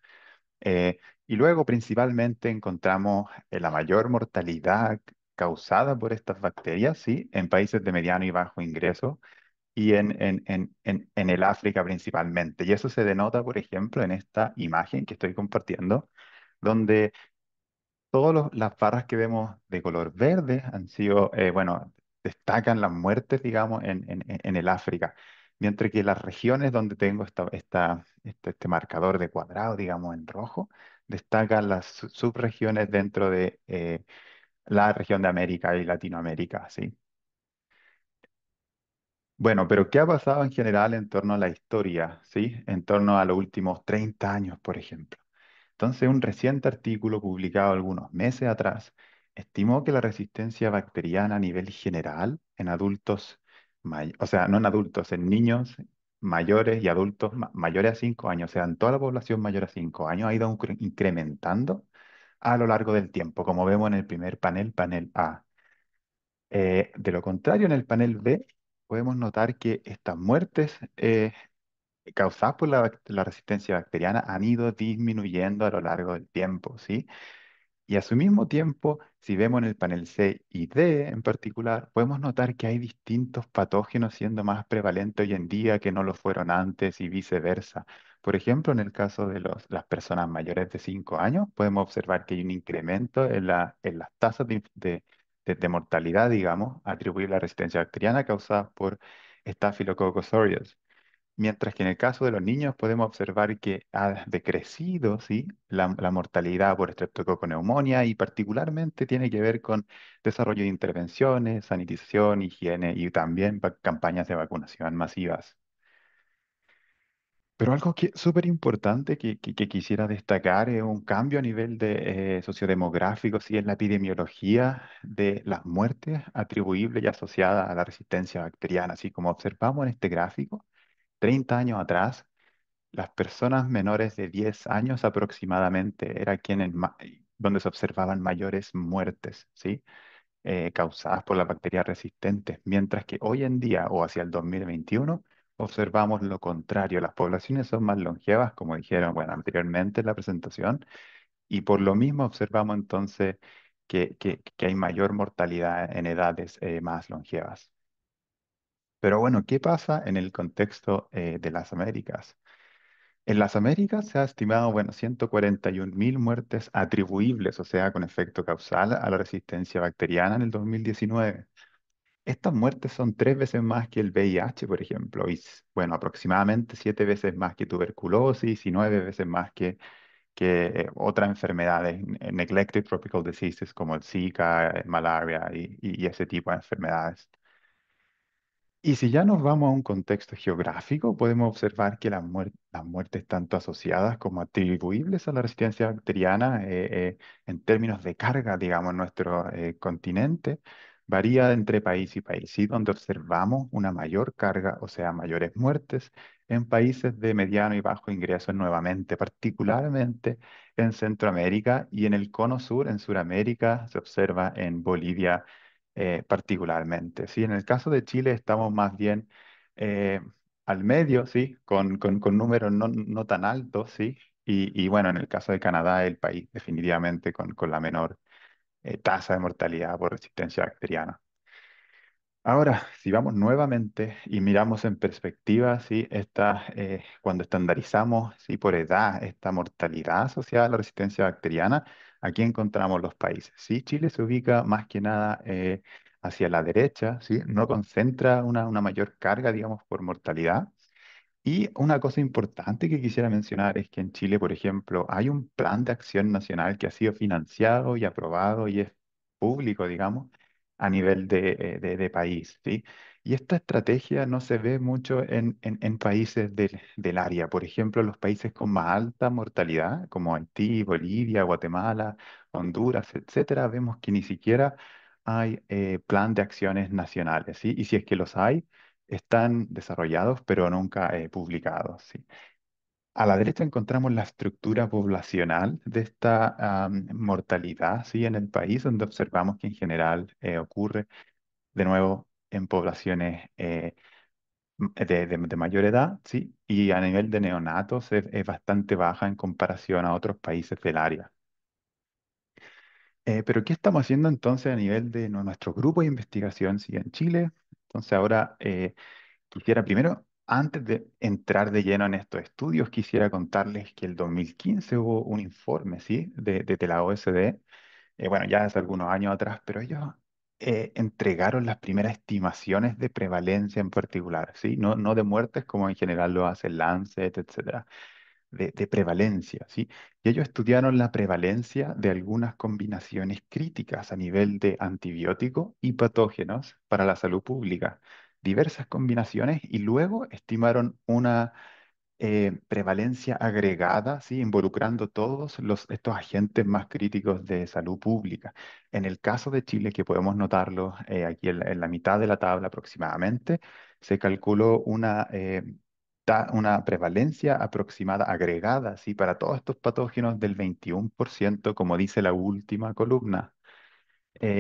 Eh, y luego principalmente encontramos la mayor mortalidad causada por estas bacterias, ¿sí? En países de mediano y bajo ingreso y en el África principalmente. Y eso se denota, por ejemplo, en esta imagen que estoy compartiendo, donde todas las barras que vemos de color verde han sido, bueno, destacan las muertes, digamos, en el África, mientras que las regiones donde tengo este marcador de cuadrado, digamos, en rojo, destacan las subregiones dentro de la región de América y Latinoamérica, ¿sí? Bueno, pero ¿qué ha pasado en general en torno a la historia, ¿sí? En torno a los últimos 30 años, por ejemplo. Entonces, un reciente artículo publicado algunos meses atrás estimó que la resistencia bacteriana a nivel general en adultos, o sea, no en adultos, en niños mayores y adultos mayores a 5 años, o sea, en toda la población mayor a 5 años, ha ido incrementando a lo largo del tiempo, como vemos en el primer panel, panel A. De lo contrario, en el panel B podemos notar que estas muertes causadas por la resistencia bacteriana han ido disminuyendo a lo largo del tiempo, ¿sí? Y a su mismo tiempo, si vemos en el panel C y D en particular, podemos notar que hay distintos patógenos siendo más prevalentes hoy en día que no lo fueron antes y viceversa. Por ejemplo, en el caso de las personas mayores de 5 años, podemos observar que hay un incremento en las tasas de mortalidad, digamos, atribuible a la resistencia bacteriana causada por Staphylococcus aureus. Mientras que en el caso de los niños podemos observar que ha decrecido, ¿sí? La mortalidad por estreptococo neumonía y particularmente tiene que ver con desarrollo de intervenciones, sanitización, higiene y también campañas de vacunación masivas. Pero algo que súper importante que quisiera destacar es un cambio a nivel de sociodemográfico, sí, en la epidemiología de las muertes atribuibles y asociadas a la resistencia bacteriana, así como observamos en este gráfico. 30 años atrás, las personas menores de 10 años aproximadamente era donde se observaban mayores muertes, ¿sí? Causadas por las bacterias resistentes, mientras que hoy en día o hacia el 2021 observamos lo contrario. Las poblaciones son más longevas, como dijeron, bueno, anteriormente en la presentación, y por lo mismo observamos entonces que hay mayor mortalidad en edades más longevas. Pero bueno, ¿qué pasa en el contexto de las Américas? En las Américas se ha estimado, bueno, 141.000 muertes atribuibles, o sea, con efecto causal a la resistencia bacteriana en el 2019. Estas muertes son 3 veces más que el VIH, por ejemplo, y bueno, aproximadamente 7 veces más que tuberculosis y 9 veces más que otras enfermedades, neglected tropical diseases como el Zika, malaria y ese tipo de enfermedades. Y si ya nos vamos a un contexto geográfico, podemos observar que las muertes tanto asociadas como atribuibles a la resistencia bacteriana en términos de carga, digamos, en nuestro continente, varía entre país y país, ¿sí? Donde observamos una mayor carga, o sea, mayores muertes en países de mediano y bajo ingreso nuevamente, particularmente en Centroamérica y en el cono sur, en Sudamérica, se observa en Bolivia particularmente. Sí, en el caso de Chile estamos más bien eh, al medio, sí, con números no tan altos, sí. Y bueno, en el caso de Canadá, el país definitivamente con la menor tasa de mortalidad por resistencia bacteriana. Ahora, si vamos nuevamente y miramos en perspectiva, ¿sí? Cuando estandarizamos, ¿sí? Por edad esta mortalidad asociada a la resistencia bacteriana, aquí encontramos los países. ¿Sí? Chile se ubica más que nada hacia la derecha, ¿sí? No concentra una mayor carga, digamos, por mortalidad. Y una cosa importante que quisiera mencionar es que en Chile, por ejemplo, hay un plan de acción nacional que ha sido financiado y aprobado y es público, digamos, a nivel de país, ¿sí? Y esta estrategia no se ve mucho en países del área. Por ejemplo, los países con más alta mortalidad, como Haití, Bolivia, Guatemala, Honduras, etcétera, vemos que ni siquiera hay plan de acciones nacionales, ¿sí? Y si es que los hay, están desarrollados, pero nunca publicados, ¿sí? A la derecha encontramos la estructura poblacional de esta mortalidad, ¿sí? En el país, donde observamos que en general ocurre de nuevo en poblaciones de mayor edad, ¿sí? Y a nivel de neonatos es bastante baja en comparación a otros países del área. Pero ¿qué estamos haciendo entonces a nivel de nuestro grupo de investigación, ¿sí? En Chile? Entonces ahora quisiera primero, antes de entrar de lleno en estos estudios, quisiera contarles que el 2015 hubo un informe, ¿sí? de la OSD, bueno, ya hace algunos años atrás, pero ellos entregaron las primeras estimaciones de prevalencia en particular, ¿sí? No de muertes como en general lo hace el Lancet, etcétera, de prevalencia, ¿sí? Y ellos estudiaron la prevalencia de algunas combinaciones críticas a nivel de antibióticos y patógenos para la salud pública, diversas combinaciones, y luego estimaron una prevalencia agregada, ¿sí? Involucrando todos estos agentes más críticos de salud pública. En el caso de Chile, que podemos notarlo aquí en la mitad de la tabla aproximadamente, se calculó una prevalencia aproximada agregada, ¿sí? Para todos estos patógenos del 21%, como dice la última columna.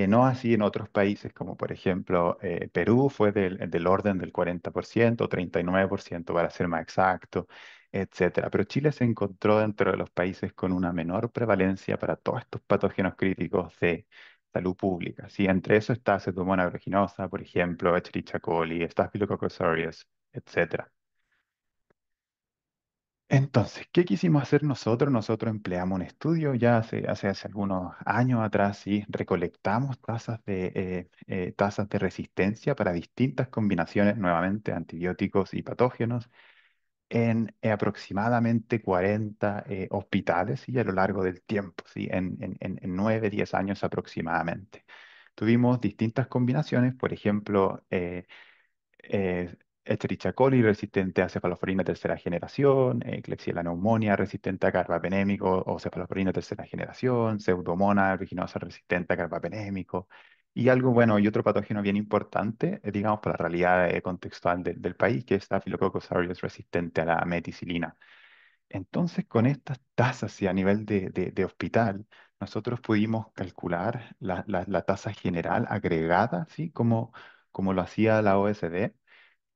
No así en otros países, como por ejemplo Perú fue del orden del 40%, 39% para ser más exacto, etcétera. Pero Chile se encontró dentro de los países con una menor prevalencia para todos estos patógenos críticos de salud pública. Sí, entre eso está Pseudomonas aeruginosa, por ejemplo, Escherichia coli, Staphylococcus aureus, etcétera. Entonces, ¿qué quisimos hacer nosotros? Nosotros empleamos un estudio ya hace algunos años atrás, sí, recolectamos tasas de resistencia para distintas combinaciones, nuevamente, antibióticos y patógenos, en aproximadamente 40 hospitales, y a lo largo del tiempo, ¿sí? En 9, 10 años aproximadamente. Tuvimos distintas combinaciones, por ejemplo, eh, Escherichia coli resistente a cefalosporina tercera generación, Klebsiella pneumonia resistente a carbapenémico o cefalosporina tercera generación, Pseudomonas aeruginosa resistente a carbapenémico, y algo bueno, y otro patógeno bien importante, digamos, para la realidad contextual del país, que es Staphylococcus aureus resistente a la meticilina. Entonces, con estas tasas y a nivel de hospital, nosotros pudimos calcular la tasa general agregada, ¿sí? Como lo hacía la OSD,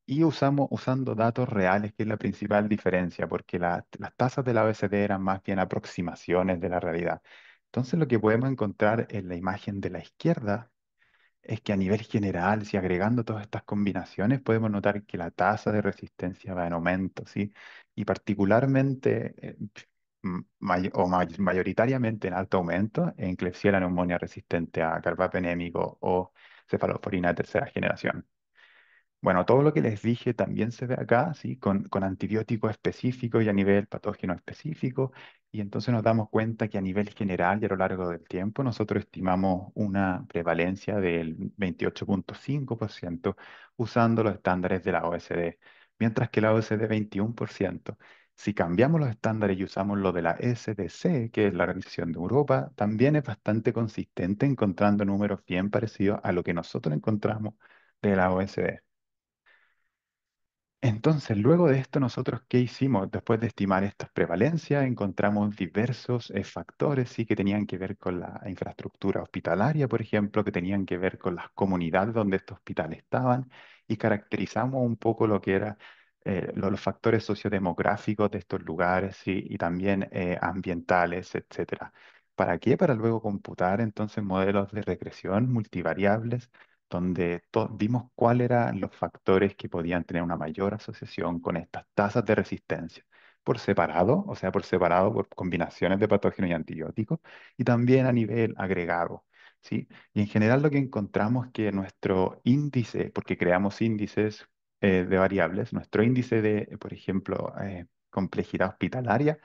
y usando datos reales, que es la principal diferencia, porque las tasas de la OECD eran más bien aproximaciones de la realidad. Entonces, lo que podemos encontrar en la imagen de la izquierda es que a nivel general, si agregando todas estas combinaciones, podemos notar que la tasa de resistencia va en aumento, ¿sí? Y particularmente, mayoritariamente en alto aumento en Klebsiella pneumoniae resistente a carbapenémico o cefalosporina de tercera generación. Bueno, todo lo que les dije también se ve acá, ¿sí? Con antibióticos específicos y a nivel patógeno específico. Y entonces nos damos cuenta que a nivel general y a lo largo del tiempo nosotros estimamos una prevalencia del 28,5% usando los estándares de la OSD, mientras que la OSD 21%. Si cambiamos los estándares y usamos lo de la SDC, que es la Organización de Europa, también es bastante consistente encontrando números bien parecidos a lo que nosotros encontramos de la OSD. Entonces, luego de esto, nosotros, ¿qué hicimos? Después de estimar estas prevalencias, encontramos diversos factores, sí, que tenían que ver con la infraestructura hospitalaria, por ejemplo, que tenían que ver con las comunidades donde estos hospitales estaban, y caracterizamos un poco lo que eran los factores sociodemográficos de estos lugares, sí, y también ambientales, etcétera. ¿Para qué? Para luego computar entonces modelos de regresión multivariables donde vimos cuáles eran los factores que podían tener una mayor asociación con estas tasas de resistencia, por separado, o sea, por separado por combinaciones de patógenos y antibióticos, y también a nivel agregado, ¿sí? Y en general lo que encontramos que nuestro índice, porque creamos índices de variables, nuestro índice de, por ejemplo, complejidad hospitalaria,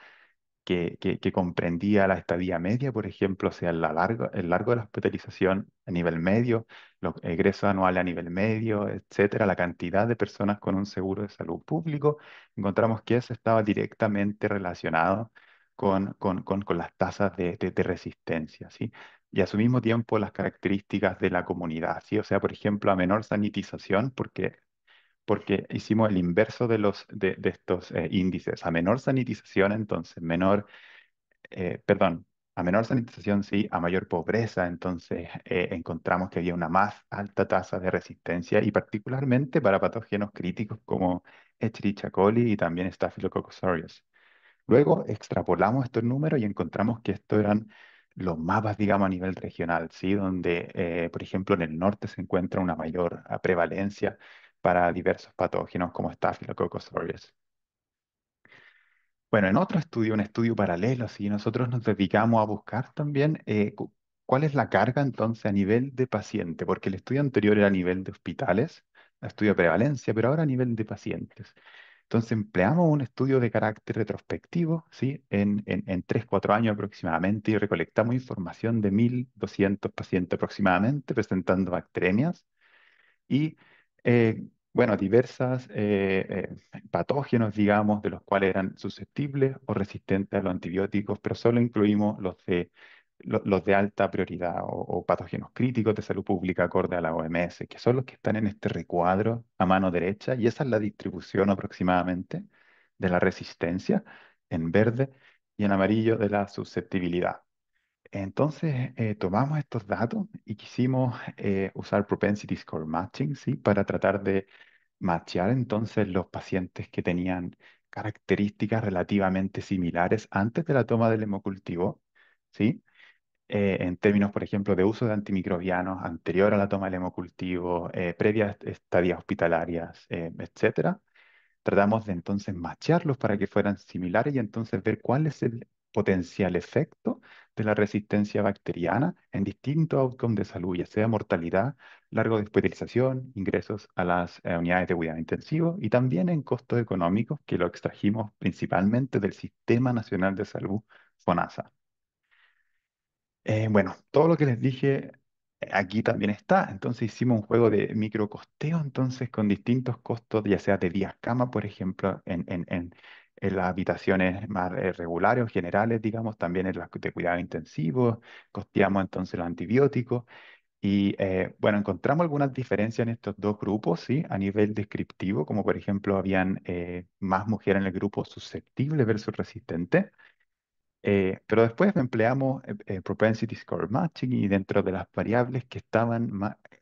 que comprendía la estadía media, por ejemplo, o sea, el largo de la hospitalización a nivel medio, los egresos anuales a nivel medio, etcétera, la cantidad de personas con un seguro de salud público, encontramos que eso estaba directamente relacionado con las tasas de resistencia, ¿sí? Y a su mismo tiempo las características de la comunidad, ¿sí? O sea, por ejemplo, a menor sanitización, porque hicimos el inverso de estos índices. A menor sanitización, entonces, perdón, a menor sanitización, sí, a mayor pobreza, entonces encontramos que había una más alta tasa de resistencia y particularmente para patógenos críticos como Escherichia coli y también Staphylococcus aureus. Luego extrapolamos estos números y encontramos que estos eran los mapas, digamos, a nivel regional, ¿sí? Donde, por ejemplo, en el norte se encuentra una mayor prevalencia para diversos patógenos como Staphylococcus aureus. Bueno, en otro estudio, un estudio paralelo, sí, nosotros nos dedicamos a buscar también cuál es la carga entonces a nivel de paciente, porque el estudio anterior era a nivel de hospitales, estudio de prevalencia, pero ahora a nivel de pacientes. Entonces empleamos un estudio de carácter retrospectivo, ¿sí? En 3, 4 años aproximadamente y recolectamos información de 1.200 pacientes aproximadamente presentando bacterias y, bueno, diversas patógenos, digamos, de los cuales eran susceptibles o resistentes a los antibióticos, pero solo incluimos los de alta prioridad o patógenos críticos de salud pública acorde a la OMS, que son los que están en este recuadro a mano derecha, y esa es la distribución aproximadamente de la resistencia en verde y en amarillo de la susceptibilidad. Entonces, tomamos estos datos y quisimos usar Propensity Score Matching, ¿sí? Para tratar de machear entonces los pacientes que tenían características relativamente similares antes de la toma del hemocultivo, ¿sí? En términos, por ejemplo, de uso de antimicrobianos anterior a la toma del hemocultivo, previas estadías hospitalarias, etcétera. Tratamos de entonces machearlos para que fueran similares y entonces ver cuál es el potencial efecto de la resistencia bacteriana en distintos outcomes de salud, ya sea mortalidad, largo de hospitalización, ingresos a las unidades de cuidado intensivo y también en costos económicos que lo extrajimos principalmente del Sistema Nacional de Salud, FONASA. Bueno, todo lo que les dije aquí también está. Entonces hicimos un juego de microcosteo, entonces con distintos costos, ya sea de días cama, por ejemplo, en las habitaciones más regulares o generales, digamos, también en las de cuidado intensivo, costeamos entonces los antibióticos y bueno, encontramos algunas diferencias en estos dos grupos, ¿sí? A nivel descriptivo, como por ejemplo, habían más mujeres en el grupo susceptible versus resistente. Pero después empleamos Propensity Score Matching y dentro de las variables que estaban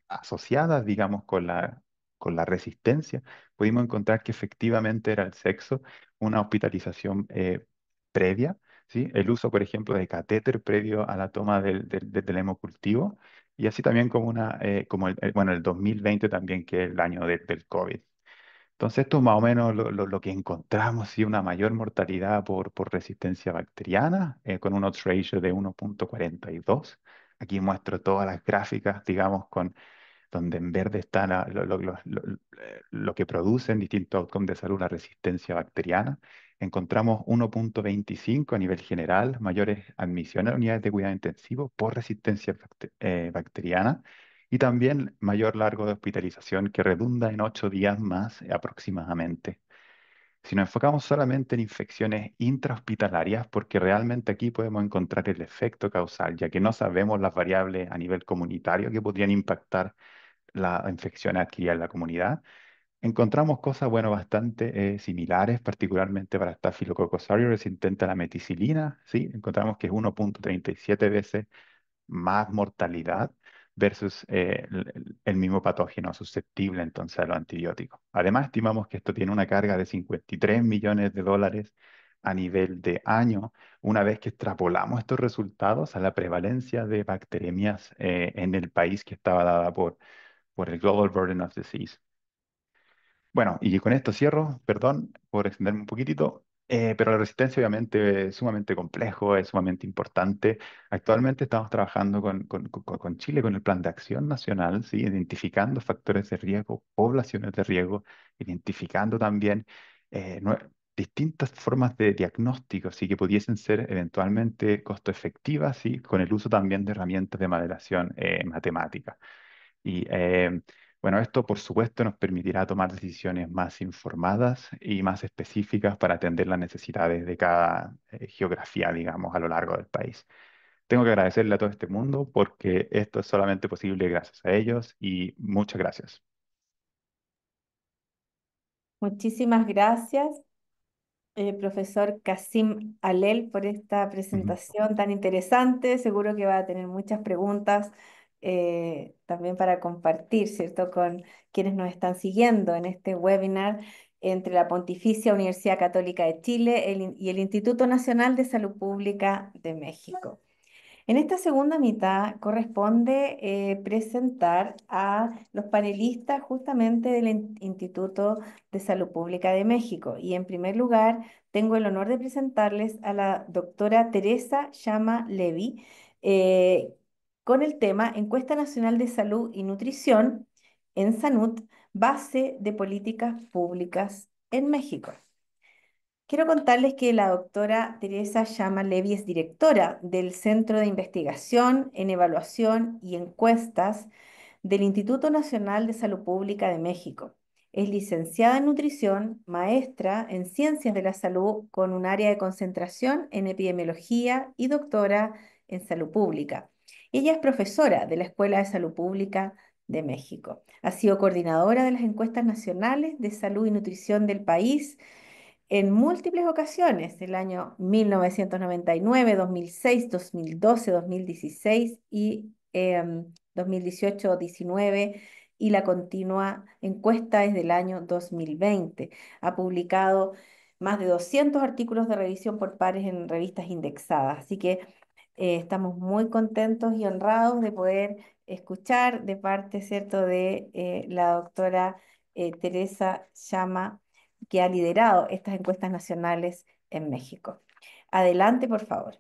asociadas, digamos, con la resistencia, pudimos encontrar que efectivamente era el sexo, una hospitalización previa, ¿sí? El uso, por ejemplo, de catéter previo a la toma del hemocultivo y así también como como bueno, el 2020 también, que es el año del COVID. Entonces, esto es más o menos lo que encontramos, sí, una mayor mortalidad por resistencia bacteriana, con un odds ratio de 1,42. Aquí muestro todas las gráficas, digamos, donde en verde está lo que producen distintos outcomes de salud la resistencia bacteriana. Encontramos 1,25 a nivel general, mayores admisiones a unidades de cuidado intensivo por resistencia bacteriana, y también mayor largo de hospitalización, que redunda en 8 días más aproximadamente. Si nos enfocamos solamente en infecciones intrahospitalarias, porque realmente aquí podemos encontrar el efecto causal, ya que no sabemos las variables a nivel comunitario que podrían impactar la infección adquirida en la comunidad, encontramos cosas, bueno, bastante similares, particularmente para Staphylococcus aureus resistente a la meticilina, ¿sí? Encontramos que es 1,37 veces más mortalidad versus el mismo patógeno susceptible entonces a los antibióticos. Además, estimamos que esto tiene una carga de 53 millones de dólares a nivel de año, una vez que extrapolamos estos resultados a la prevalencia de bacteremias en el país que estaba dada por el Global Burden of Disease. Bueno, y con esto cierro, perdón por extenderme un poquitito, pero la resistencia obviamente es sumamente complejo, es sumamente importante. Actualmente estamos trabajando con Chile, con el Plan de Acción Nacional, ¿sí? Identificando factores de riesgo, poblaciones de riesgo, identificando también distintas formas de diagnóstico, ¿sí? Que pudiesen ser eventualmente costo efectivas, ¿sí? Con el uso también de herramientas de modelación matemática. Y bueno, esto por supuesto nos permitirá tomar decisiones más informadas y más específicas para atender las necesidades de cada geografía, digamos, a lo largo del país. Tengo que agradecerle a todo este mundo porque esto es solamente posible gracias a ellos, y muchas gracias. Muchísimas gracias, profesor Kasim Alel, por esta Ujú. presentación tan interesante. Seguro que va a tener muchas preguntas también para compartir, ¿cierto?, con quienes nos están siguiendo en este webinar entre la Pontificia Universidad Católica de Chile y el Instituto Nacional de Salud Pública de México. En esta segunda mitad corresponde presentar a los panelistas justamente del Instituto de Salud Pública de México. Y en primer lugar, tengo el honor de presentarles a la doctora Teresa Llama Levy eh, con el tema Encuesta Nacional de Salud y Nutrición en SANUT, base de políticas públicas en México. Quiero contarles que la doctora Teresa Llama Levy es directora del Centro de Investigación en Evaluación y Encuestas del Instituto Nacional de Salud Pública de México. Es licenciada en nutrición, maestra en ciencias de la salud con un área de concentración en epidemiología y doctora en salud pública. Ella es profesora de la Escuela de Salud Pública de México. Ha sido coordinadora de las encuestas nacionales de salud y nutrición del país en múltiples ocasiones, el año 1999, 2006, 2012, 2016 y 2018-19, y la continua encuesta desde el año 2020. Ha publicado más de 200 artículos de revisión por pares en revistas indexadas, así que estamos muy contentos y honrados de poder escuchar de parte, ¿cierto?, de la doctora Teresa Llama, que ha liderado estas encuestas nacionales en México. Adelante, por favor.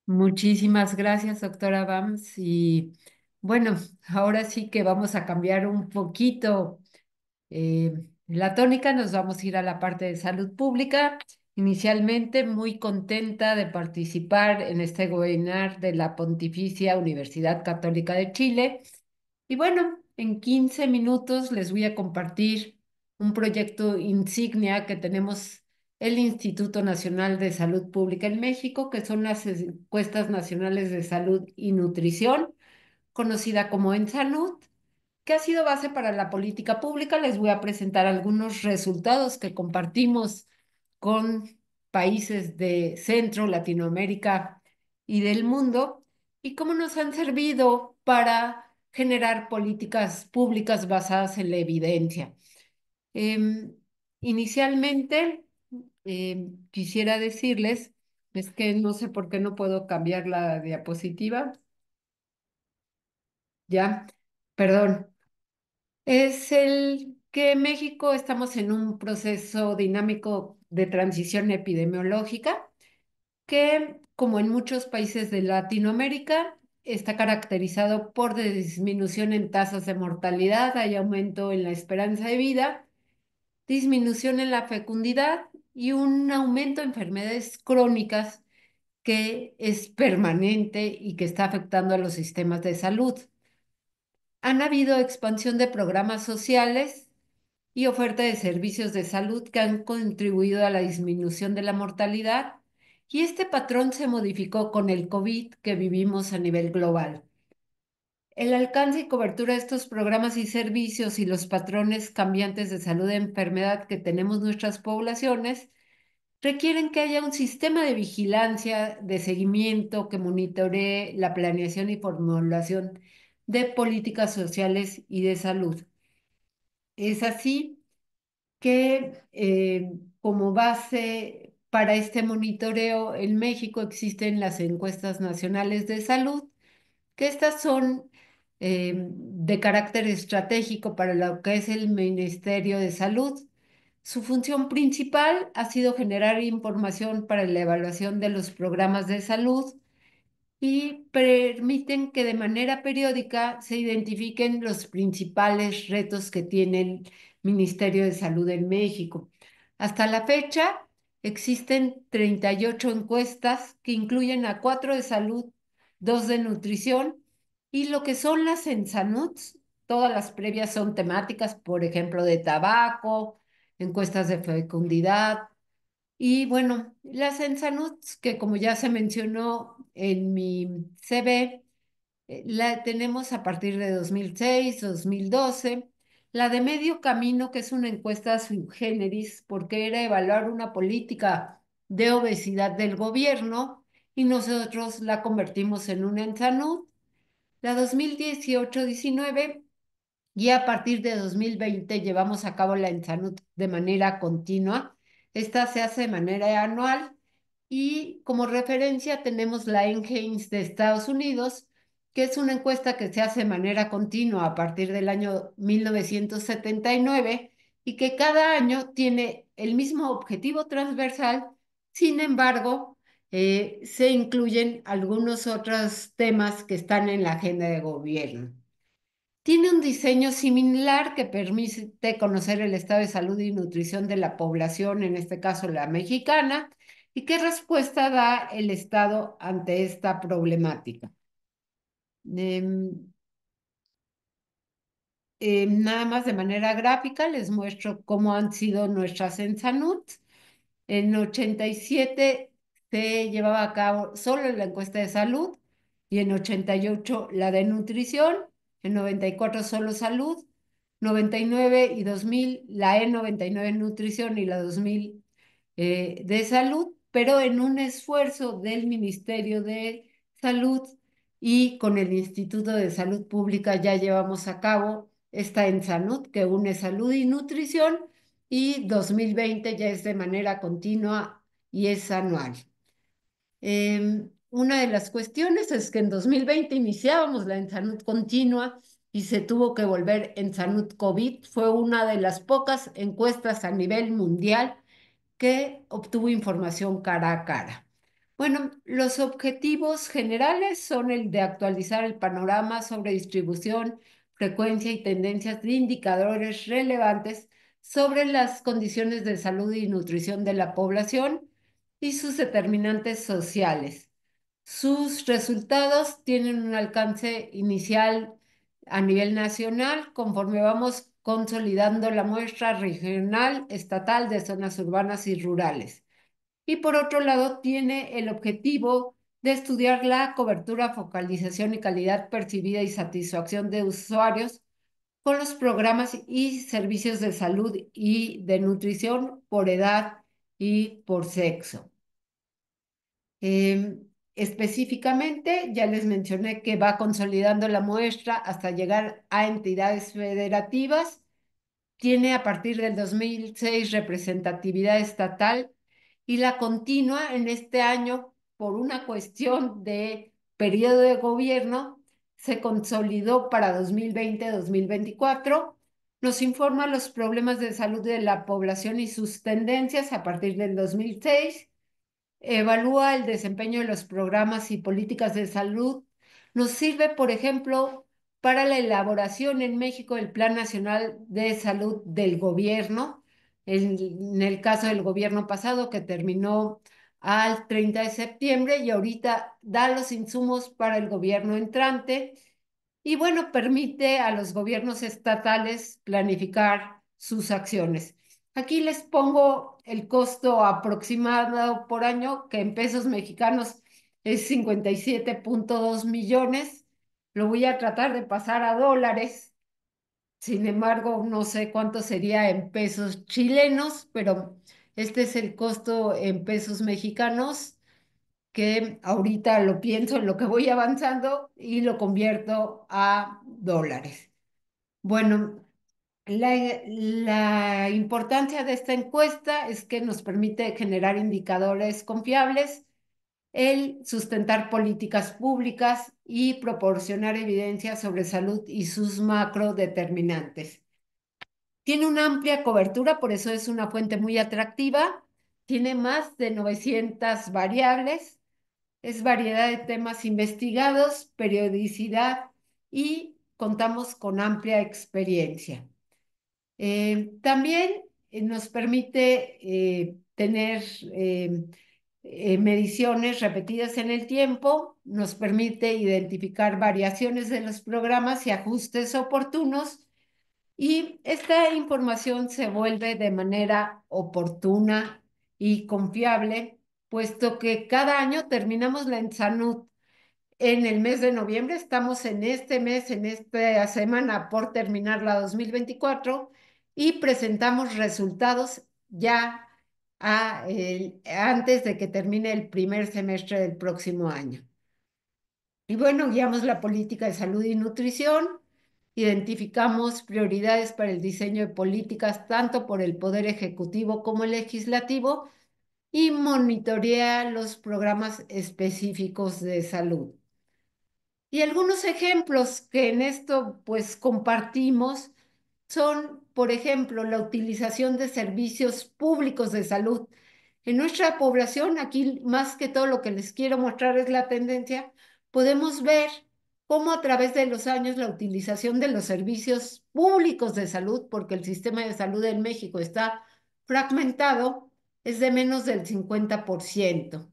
Muchísimas gracias, doctora Bams. Y bueno, ahora sí que vamos a cambiar un poquito la tónica. Nos vamos a ir a la parte de salud pública. Inicialmente, muy contenta de participar en este webinar de la Pontificia Universidad Católica de Chile. Y bueno, en 15 minutos les voy a compartir un proyecto insignia que tenemos el Instituto Nacional de Salud Pública en México, que son las encuestas nacionales de salud y nutrición, conocida como EnSalud, que ha sido base para la política pública. Les voy a presentar algunos resultados que compartimos con países de Centro, Latinoamérica y del mundo, y cómo nos han servido para generar políticas públicas basadas en la evidencia. Em, Inicialmente, quisiera decirles, es que no sé por qué no puedo cambiar la diapositiva. ¿ya? Perdón. Es el que en México estamos en un proceso dinámico de transición epidemiológica que, como en muchos países de Latinoamérica, está caracterizado por disminución en tasas de mortalidad, hay aumento en la esperanza de vida, disminución en la fecundidad y un aumento de enfermedades crónicas que es permanente y que está afectando a los sistemas de salud. Han habido expansión de programas sociales y oferta de servicios de salud que han contribuido a la disminución de la mortalidad, y este patrón se modificó con el COVID que vivimos a nivel global. El alcance y cobertura de estos programas y servicios y los patrones cambiantes de salud e enfermedad que tenemos nuestras poblaciones requieren que haya un sistema de vigilancia, de seguimiento que monitoree la planeación y formulación de políticas sociales y de salud. Es así que como base para este monitoreo en México existen las encuestas nacionales de salud, que estas son de carácter estratégico para lo que es el Ministerio de Salud. Su función principal ha sido generar información para la evaluación de los programas de salud y permiten que de manera periódica se identifiquen los principales retos que tiene el Ministerio de Salud en México. Hasta la fecha, existen 38 encuestas que incluyen a 4 de salud, 2 de nutrición y lo que son las Ensanuts. Todas las previas son temáticas, por ejemplo, de tabaco, encuestas de fecundidad, y bueno, las Ensanuts, que como ya se mencionó en mi CV, la tenemos a partir de 2006, 2012. La de Medio Camino, que es una encuesta sui generis, porque era evaluar una política de obesidad del gobierno, y nosotros la convertimos en una Ensanud. La 2018-19 y a partir de 2020 llevamos a cabo la Ensanut de manera continua. Esta se hace de manera anual y como referencia tenemos la NHANES de Estados Unidos, que es una encuesta que se hace de manera continua a partir del año 1979 y que cada año tiene el mismo objetivo transversal. Sin embargo, se incluyen algunos otros temas que están en la agenda de gobierno. Tiene un diseño similar que permite conocer el estado de salud y nutrición de la población, en este caso la mexicana, y qué respuesta da el Estado ante esta problemática. Em, Nada más de manera gráfica les muestro cómo han sido nuestras Ensanuts. En 87 se llevaba a cabo solo la encuesta de salud y en 88 la de nutrición, en 94 solo salud, 99 y 2000 la E99 nutrición y la 2000 de salud, pero en un esfuerzo del Ministerio de Salud y con el Instituto de Salud Pública ya llevamos a cabo esta EnSanud que une salud y nutrición, y 2020 ya es de manera continua y es anual. Una de las cuestiones es que en 2020 iniciábamos la EnSanud continua y se tuvo que volver EnSanud COVID. Fue una de las pocas encuestas a nivel mundial que obtuvo información cara a cara. Bueno, los objetivos generales son el de actualizar el panorama sobre distribución, frecuencia y tendencias de indicadores relevantes sobre las condiciones de salud y nutrición de la población y sus determinantes sociales. Sus resultados tienen un alcance inicial a nivel nacional conforme vamos consolidando la muestra regional, estatal de zonas urbanas y rurales. Y por otro lado, tiene el objetivo de estudiar la cobertura, focalización y calidad percibida y satisfacción de usuarios con los programas y servicios de salud y de nutrición por edad y por sexo. Específicamente, ya les mencioné que va consolidando la muestra hasta llegar a entidades federativas. Tiene a partir del 2006 representatividad estatal y la continua en este año por una cuestión de periodo de gobierno se consolidó para 2020-2024. Nos informa los problemas de salud de la población y sus tendencias a partir del 2006. Evalúa el desempeño de los programas y políticas de salud. Nos sirve, por ejemplo, para la elaboración en México del Plan Nacional de Salud del gobierno, en el caso del gobierno pasado que terminó al 30 de septiembre y ahorita da los insumos para el gobierno entrante y bueno, permite a los gobiernos estatales planificar sus acciones. Aquí les pongo el costo aproximado por año, que en pesos mexicanos es 57.2 millones. Lo voy a tratar de pasar a dólares. Sin embargo, no sé cuánto sería en pesos chilenos, pero este es el costo en pesos mexicanos que ahorita lo pienso en lo que voy avanzando y lo convierto a dólares. Bueno, la importancia de esta encuesta es que nos permite generar indicadores confiables, el sustentar políticas públicas y proporcionar evidencia sobre salud y sus macrodeterminantes. Tiene una amplia cobertura, por eso es una fuente muy atractiva. Tiene más de 900 variables, es variedad de temas investigados, periodicidad y contamos con amplia experiencia. También nos permite tener mediciones repetidas en el tiempo, nos permite identificar variaciones de los programas y ajustes oportunos y esta información se vuelve de manera oportuna y confiable, puesto que cada año terminamos la ENSANUD en el mes de noviembre. Estamos en este mes, en esta semana por terminar la 2024 y presentamos resultados ya antes de que termine el primer semestre del próximo año. Y bueno, guiamos la política de salud y nutrición, identificamos prioridades para el diseño de políticas tanto por el Poder Ejecutivo como el Legislativo y monitorea los programas específicos de salud. Y algunos ejemplos que en esto pues compartimos son, por ejemplo, la utilización de servicios públicos de salud. En nuestra población, aquí más que todo lo que les quiero mostrar es la tendencia, podemos ver cómo a través de los años la utilización de los servicios públicos de salud, porque el sistema de salud en México está fragmentado, es de menos del 50%.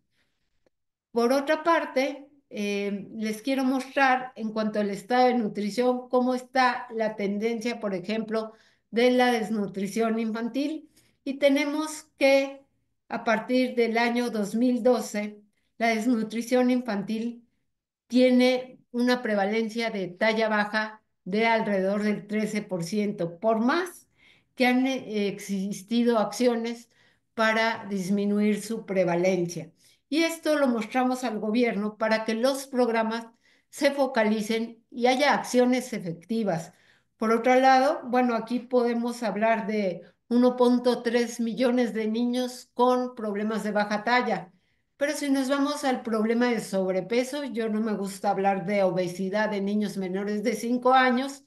Por otra parte, les quiero mostrar en cuanto al estado de nutrición, cómo está la tendencia, por ejemplo, de la desnutrición infantil. Y tenemos que a partir del año 2012, la desnutrición infantil tiene una prevalencia de talla baja de alrededor del 13%, por más que han existido acciones para disminuir su prevalencia. Y esto lo mostramos al gobierno para que los programas se focalicen y haya acciones efectivas. Por otro lado, bueno, aquí podemos hablar de 1.3 millones de niños con problemas de baja talla. Pero si nos vamos al problema de sobrepeso, yo no me gusta hablar de obesidad de niños menores de 5 años,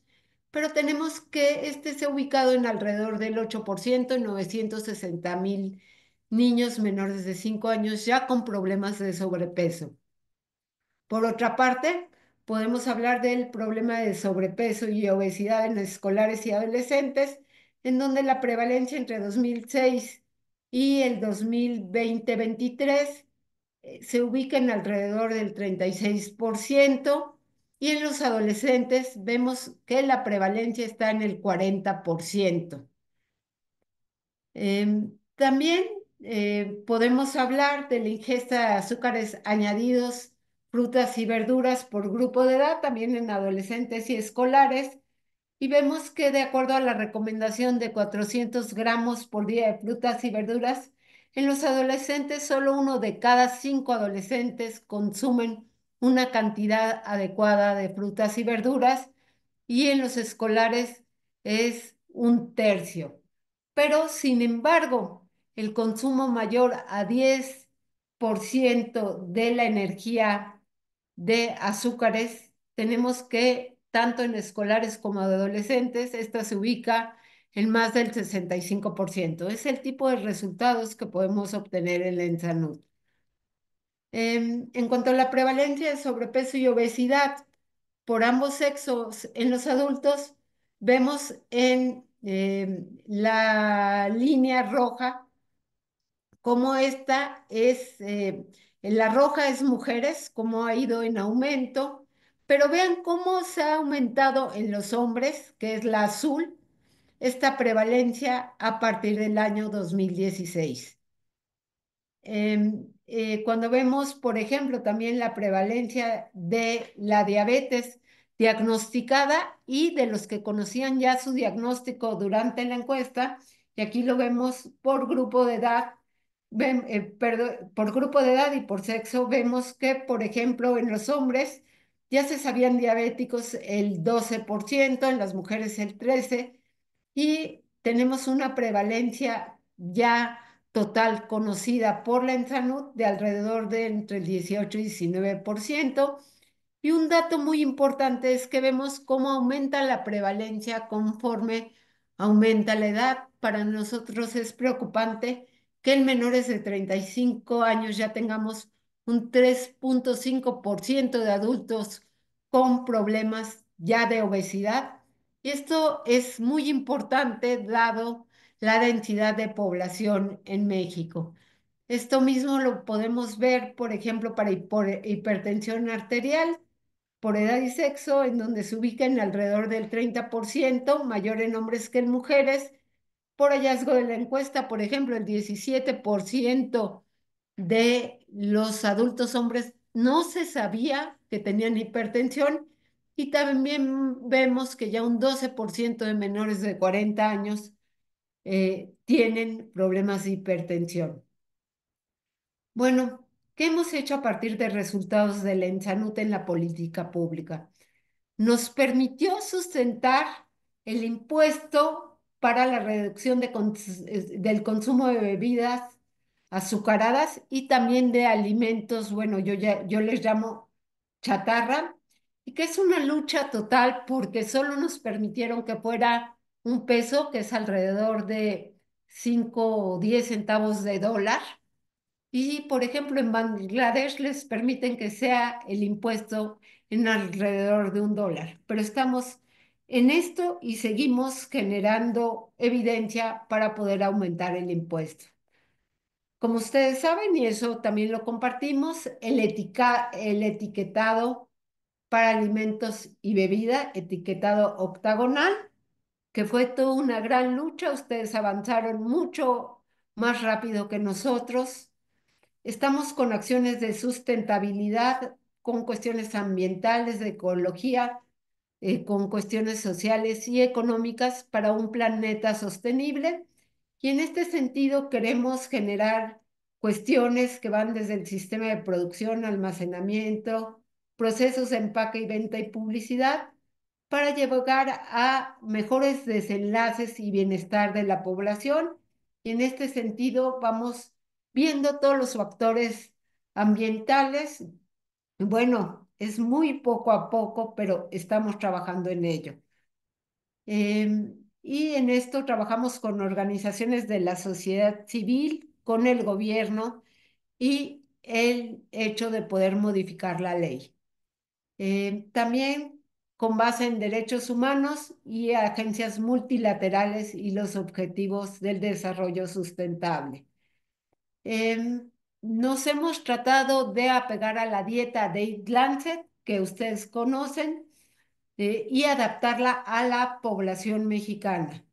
pero tenemos que este se ha ubicado en alrededor del 8%, 960,000 niños menores de 5 años ya con problemas de sobrepeso. Por otra parte, podemos hablar del problema de sobrepeso y obesidad en escolares y adolescentes, en donde la prevalencia entre 2006 y el 2020-23 se ubica en alrededor del 36% y en los adolescentes vemos que la prevalencia está en el 40%. También podemos hablar de la ingesta de azúcares añadidos, frutas y verduras por grupo de edad, también en adolescentes y escolares, y vemos que de acuerdo a la recomendación de 400 gramos por día de frutas y verduras, en los adolescentes solo 1 de cada 5 adolescentes consumen una cantidad adecuada de frutas y verduras y en los escolares es 1/3. Pero sin embargo, el consumo mayor a 10% de la energía de azúcares tenemos que, tanto en escolares como adolescentes, esta se ubica en más del 65%. Es el tipo de resultados que podemos obtener en la ENSANUD. En cuanto a la prevalencia de sobrepeso y obesidad por ambos sexos en los adultos, vemos en la línea roja cómo esta es, en la roja es mujeres, cómo ha ido en aumento, pero vean cómo se ha aumentado en los hombres, que es la azul, esta prevalencia a partir del año 2016. Cuando vemos, por ejemplo, también la prevalencia de la diabetes diagnosticada y de los que conocían ya su diagnóstico durante la encuesta, y aquí lo vemos por grupo de edad, por grupo de edad y por sexo, vemos que, por ejemplo, en los hombres ya se sabían diabéticos el 12%, en las mujeres el 13%, y tenemos una prevalencia ya total conocida por la ENSANUD de alrededor de entre el 18 y 19%. Y un dato muy importante es que vemos cómo aumenta la prevalencia conforme aumenta la edad. Para nosotros es preocupante que en menores de 35 años ya tengamos un 3,5% de adultos con problemas ya de obesidad. Y esto es muy importante dado la densidad de población en México. Esto mismo lo podemos ver, por ejemplo, para hipertensión arterial por edad y sexo, en donde se ubica en alrededor del 30%, mayor en hombres que en mujeres. Por hallazgo de la encuesta, por ejemplo, el 17% de los adultos hombres no se sabía que tenían hipertensión, y también vemos que ya un 12% de menores de 40 años tienen problemas de hipertensión. Bueno, ¿qué hemos hecho a partir de resultados de la ENSANUT en la política pública? Nos permitió sustentar el impuesto para la reducción del consumo de bebidas azucaradas y también de alimentos, bueno, yo les llamo chatarra, y que es una lucha total porque solo nos permitieron que fuera un peso, que es alrededor de 5 o 10 centavos de dólar. Y, por ejemplo, en Bangladesh les permiten que sea el impuesto en alrededor de $1. Pero estamos en esto y seguimos generando evidencia para poder aumentar el impuesto. Como ustedes saben, y eso también lo compartimos, el etiquetado para alimentos y bebida, etiquetado octagonal, que fue toda una gran lucha. Ustedes avanzaron mucho más rápido que nosotros. Estamos con acciones de sustentabilidad, con cuestiones ambientales, de ecología, con cuestiones sociales y económicas para un planeta sostenible. Y en este sentido queremos generar cuestiones que van desde el sistema de producción, almacenamiento, procesos de empaque y venta y publicidad, para llegar a mejores desenlaces y bienestar de la población. Y en este sentido vamos viendo todos los factores ambientales. Bueno, es muy poco a poco, pero estamos trabajando en ello. Y en esto trabajamos con organizaciones de la sociedad civil, con el gobierno y el hecho de poder modificar la ley. También con base en derechos humanos y agencias multilaterales y los objetivos del desarrollo sustentable. Nos hemos tratado de apegar a la dieta de Eat Lancet, que ustedes conocen, y adaptarla a la población mexicana.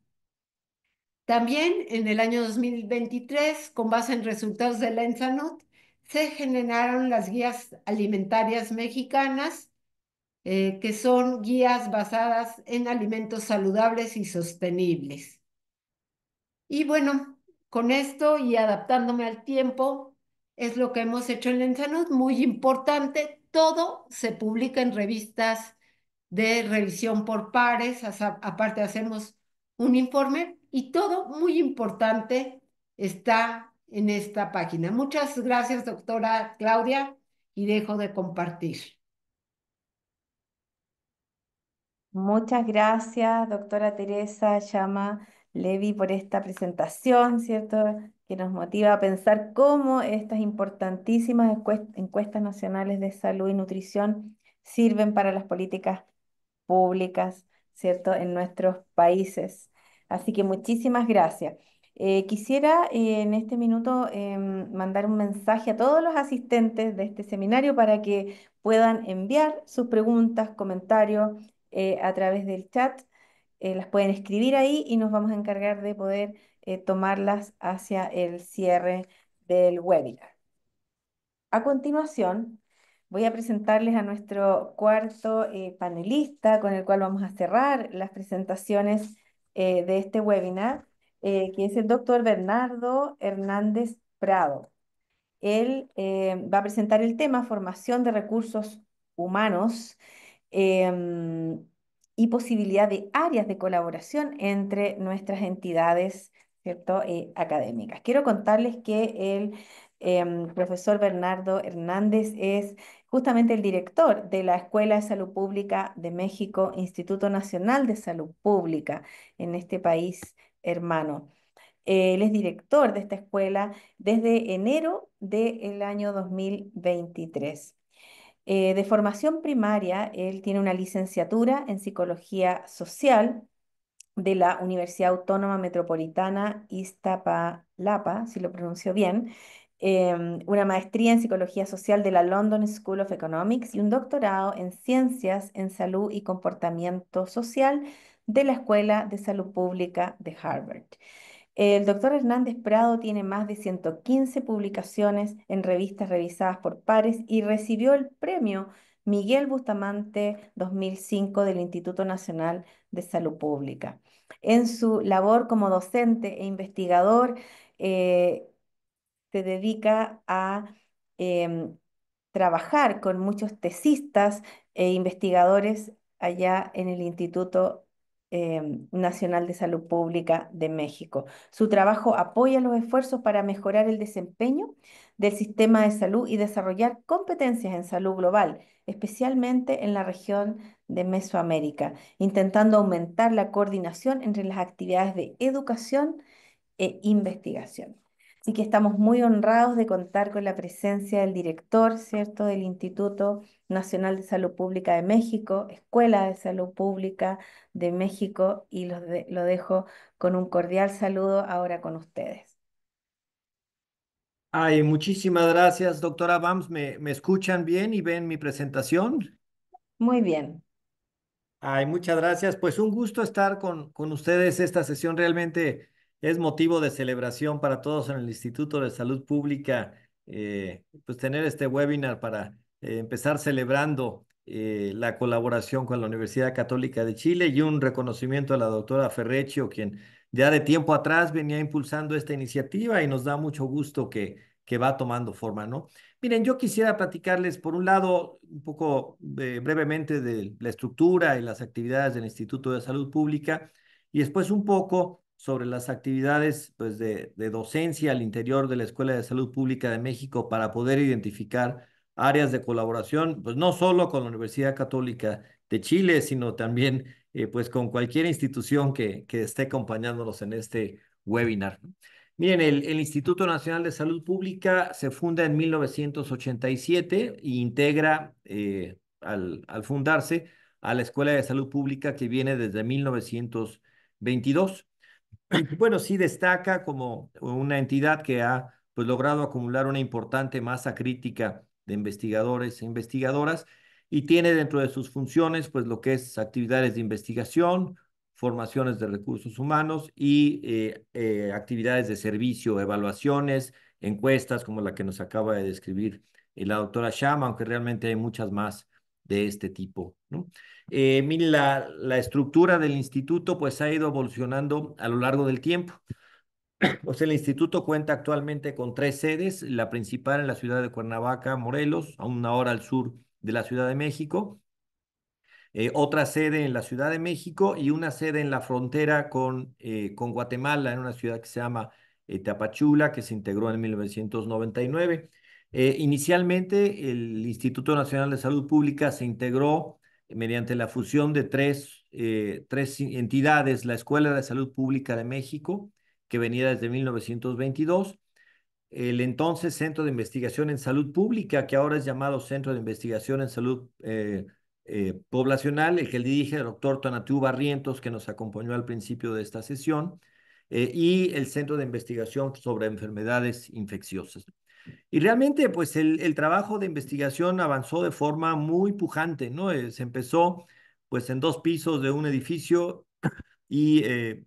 También en el año 2023, con base en resultados de la ENSANUT, se generaron las guías alimentarias mexicanas, que son guías basadas en alimentos saludables y sostenibles. Y bueno, con esto y adaptándome al tiempo, es lo que hemos hecho en la ENSANUD, muy importante. Todo se publica en revistas de revisión por pares, aparte hacemos un informe, y todo muy importante está en esta página. Muchas gracias, doctora Claudia, y dejo de compartir. Muchas gracias, doctora Teresa Llama Levi, por esta presentación, ¿cierto? Que nos motiva a pensar cómo estas importantísimas encuestas nacionales de salud y nutrición sirven para las políticas públicas, ¿cierto?, en nuestros países. Así que muchísimas gracias. Quisiera en este minuto mandar un mensaje a todos los asistentes de este seminario para que puedan enviar sus preguntas, comentarios a través del chat. Las pueden escribir ahí y nos vamos a encargar de poder tomarlas hacia el cierre del webinar. A continuación, voy a presentarles a nuestro cuarto panelista con el cual vamos a cerrar las presentaciones de este webinar, que es el doctor Bernardo Hernández Prado. Él va a presentar el tema formación de recursos humanos em, y posibilidad de áreas de colaboración entre nuestras entidades, ¿cierto? Académicas. Quiero contarles que el profesor Bernardo Hernández es justamente el director de la Escuela de Salud Pública de México, Instituto Nacional de Salud Pública en este país hermano. Él es director de esta escuela desde enero del año 2023. De formación primaria, él tiene una licenciatura en psicología social de la Universidad Autónoma Metropolitana Iztapalapa, si lo pronuncio bien, una maestría en psicología social de la London School of Economics y un doctorado en ciencias en salud y comportamiento social de la Escuela de Salud Pública de Harvard. El doctor Hernández Prado tiene más de 115 publicaciones en revistas revisadas por pares y recibió el premio Miguel Bustamante 2005 del Instituto Nacional de Salud Pública. En su labor como docente e investigador, eh, se dedica a em, trabajar con muchos tesistas e investigadores allá en el Instituto Nacional de Salud Pública de México. Su trabajo apoya los esfuerzos para mejorar el desempeño del sistema de salud y desarrollar competencias en salud global, especialmente en la región de Mesoamérica, intentando aumentar la coordinación entre las actividades de educación e investigación. Así que estamos muy honrados de contar con la presencia del director, ¿cierto?, del Instituto Nacional de Salud Pública de México, Escuela de Salud Pública de México, y lo dejo con un cordial saludo ahora con ustedes. Ay, muchísimas gracias, doctora Bams. ¿Me escuchan bien y ven mi presentación? Muy bien. Ay, muchas gracias. Pues un gusto estar con ustedes. Esta sesión realmente es motivo de celebración para todos en el Instituto de Salud Pública. Pues tener este webinar para empezar celebrando la colaboración con la Universidad Católica de Chile y un reconocimiento a la doctora Ferrecchio, quien ya de tiempo atrás venía impulsando esta iniciativa y nos da mucho gusto que va tomando forma, ¿no? Miren, yo quisiera platicarles, por un lado, un poco brevemente de la estructura y las actividades del Instituto de Salud Pública y después un poco sobre las actividades pues, de docencia al interior de la Escuela de Salud Pública de México para poder identificar áreas de colaboración, pues no solo con la Universidad Católica de Chile, sino también pues con cualquier institución que esté acompañándonos en este webinar, ¿no? Miren, el Instituto Nacional de Salud Pública se funda en 1987 e integra al fundarse a la Escuela de Salud Pública que viene desde 1922. Bueno, sí destaca como una entidad que ha pues, logrado acumular una importante masa crítica de investigadores e investigadoras y tiene dentro de sus funciones pues lo que es actividades de investigación, formaciones de recursos humanos y actividades de servicio, evaluaciones, encuestas como la que nos acaba de describir la doctora Shama, aunque realmente hay muchas más de este tipo, ¿no? Mire, la estructura del instituto pues ha ido evolucionando a lo largo del tiempo. Pues el instituto cuenta actualmente con tres sedes, la principal en la ciudad de Cuernavaca, Morelos, a una hora al sur de la Ciudad de México, otra sede en la Ciudad de México y una sede en la frontera con Guatemala, en una ciudad que se llama Tapachula, que se integró en 1999. Inicialmente, el Instituto Nacional de Salud Pública se integró mediante la fusión de tres entidades, la Escuela de Salud Pública de México, que venía desde 1922, el entonces Centro de Investigación en Salud Pública, que ahora es llamado Centro de Investigación en Salud Poblacional, el que dirige el doctor Tonatiuh Barrientos, que nos acompañó al principio de esta sesión, y el Centro de Investigación sobre Enfermedades Infecciosas. Y realmente, pues el trabajo de investigación avanzó de forma muy pujante, ¿no? Se empezó, pues, en 2 pisos de un edificio y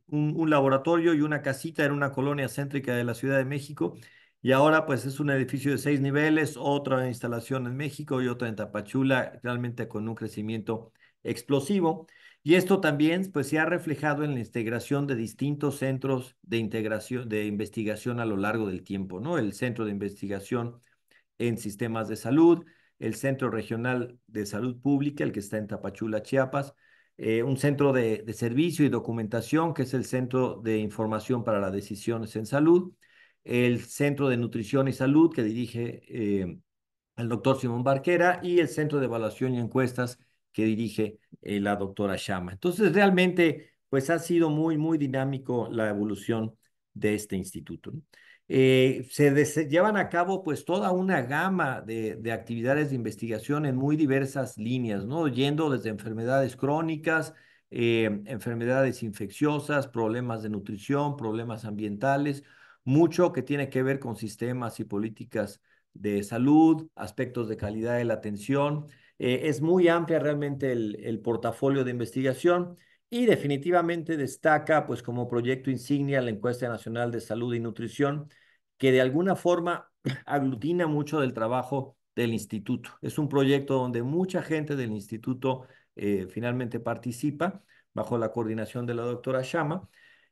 un laboratorio y una casita en una colonia céntrica de la Ciudad de México. Y ahora pues es un edificio de 6 niveles, otra instalación en México y otra en Tapachula, realmente con un crecimiento explosivo. Y esto también pues se ha reflejado en la integración de distintos centros de integración, de investigación a lo largo del tiempo, ¿no? El Centro de Investigación en Sistemas de Salud, el Centro Regional de Salud Pública, el que está en Tapachula, Chiapas, un centro de servicio y documentación, que es el Centro de Información para las Decisiones en Salud, el Centro de Nutrición y Salud, que dirige el doctor Simón Barquera, y el Centro de Evaluación y Encuestas, que dirige la doctora Shama. Entonces, realmente, pues ha sido muy, muy dinámico la evolución de este instituto, ¿no? Se llevan a cabo pues toda una gama de actividades de investigación en muy diversas líneas, ¿no? Yendo desde enfermedades crónicas, enfermedades infecciosas, problemas de nutrición, problemas ambientales, mucho que tiene que ver con sistemas y políticas de salud, aspectos de calidad de la atención. Es muy amplia realmente el portafolio de investigación y definitivamente destaca pues como proyecto insignia la Encuesta Nacional de Salud y Nutrición, que de alguna forma aglutina mucho del trabajo del instituto. Es un proyecto donde mucha gente del instituto finalmente participa bajo la coordinación de la doctora Shama.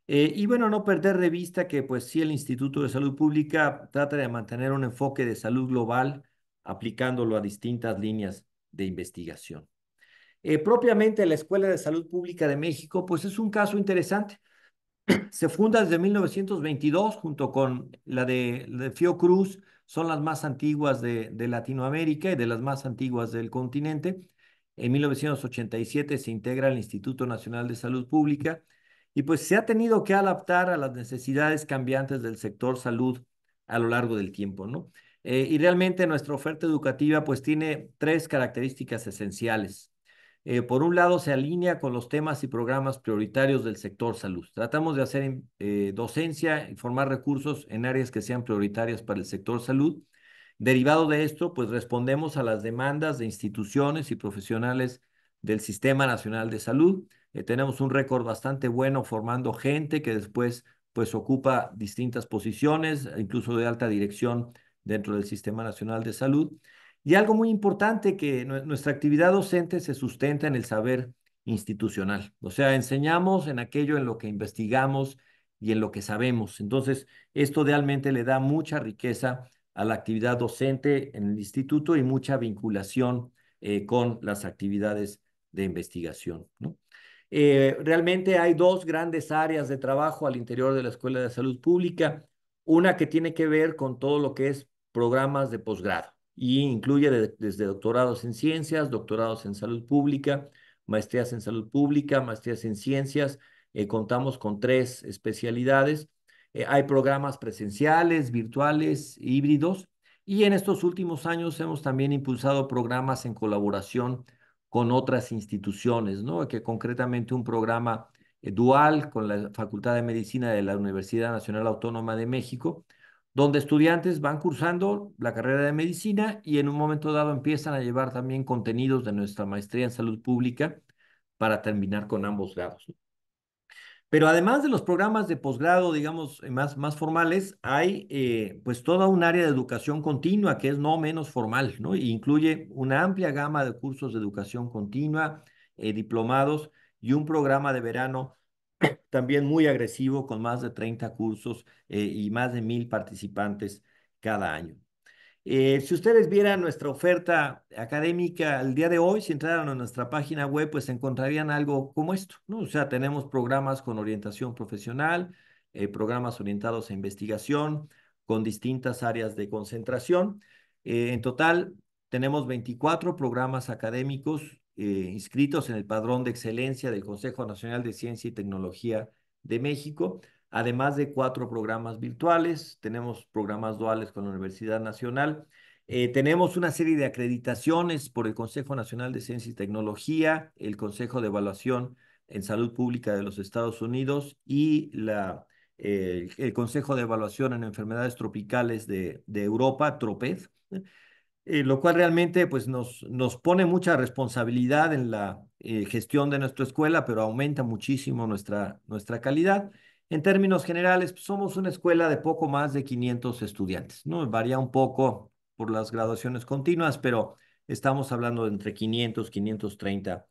Y bueno, no perder de vista que pues sí el Instituto de Salud Pública trata de mantener un enfoque de salud global aplicándolo a distintas líneas de investigación. Propiamente la Escuela de Salud Pública de México, pues es un caso interesante. Se funda desde 1922 junto con la de Fiocruz, son las más antiguas de Latinoamérica y de las más antiguas del continente. En 1987 se integra el Instituto Nacional de Salud Pública y pues se ha tenido que adaptar a las necesidades cambiantes del sector salud a lo largo del tiempo, ¿no? Y realmente nuestra oferta educativa pues tiene 3 características esenciales. Por un lado, se alinea con los temas y programas prioritarios del sector salud. Tratamos de hacer docencia y formar recursos en áreas que sean prioritarias para el sector salud. Derivado de esto, pues respondemos a las demandas de instituciones y profesionales del Sistema Nacional de Salud. Tenemos un récord bastante bueno formando gente que después pues ocupa distintas posiciones, incluso de alta dirección dentro del Sistema Nacional de Salud. Y algo muy importante, que nuestra actividad docente se sustenta en el saber institucional. O sea, enseñamos en aquello en lo que investigamos y en lo que sabemos. Entonces, esto realmente le da mucha riqueza a la actividad docente en el instituto y mucha vinculación con las actividades de investigación, ¿no? Realmente hay 2 grandes áreas de trabajo al interior de la Escuela de Salud Pública. Una que tiene que ver con todo lo que es programas de posgrado y incluye desde doctorados en ciencias, doctorados en salud pública, maestrías en salud pública, maestrías en ciencias. Contamos con 3 especialidades. Hay programas presenciales, virtuales, híbridos. Y en estos últimos años hemos también impulsado programas en colaboración con otras instituciones, ¿no? Que concretamente un programa dual con la Facultad de Medicina de la Universidad Nacional Autónoma de México, donde estudiantes van cursando la carrera de medicina y en un momento dado empiezan a llevar también contenidos de nuestra maestría en salud pública para terminar con ambos grados, ¿no? Pero además de los programas de posgrado, digamos, más formales, hay pues toda un área de educación continua que es no menos formal, ¿no? Y incluye una amplia gama de cursos de educación continua, diplomados y un programa de verano también muy agresivo con más de 30 cursos y más de 1,000 participantes cada año. Si ustedes vieran nuestra oferta académica el día de hoy, si entraran a nuestra página web, pues encontrarían algo como esto, ¿no? O sea, tenemos programas con orientación profesional, programas orientados a investigación, con distintas áreas de concentración. En total, tenemos 24 programas académicos inscritos en el padrón de excelencia del Consejo Nacional de Ciencia y Tecnología de México, además de 4 programas virtuales. Tenemos programas duales con la Universidad Nacional. Tenemos una serie de acreditaciones por el Consejo Nacional de Ciencia y Tecnología, el Consejo de Evaluación en Salud Pública de los Estados Unidos y el Consejo de Evaluación en Enfermedades Tropicales de Europa, TROPED, lo cual realmente pues, nos pone mucha responsabilidad en la gestión de nuestra escuela, pero aumenta muchísimo nuestra calidad. En términos generales, pues, somos una escuela de poco más de 500 estudiantes, ¿no? Varía un poco por las graduaciones continuas, pero estamos hablando de entre 500 y 530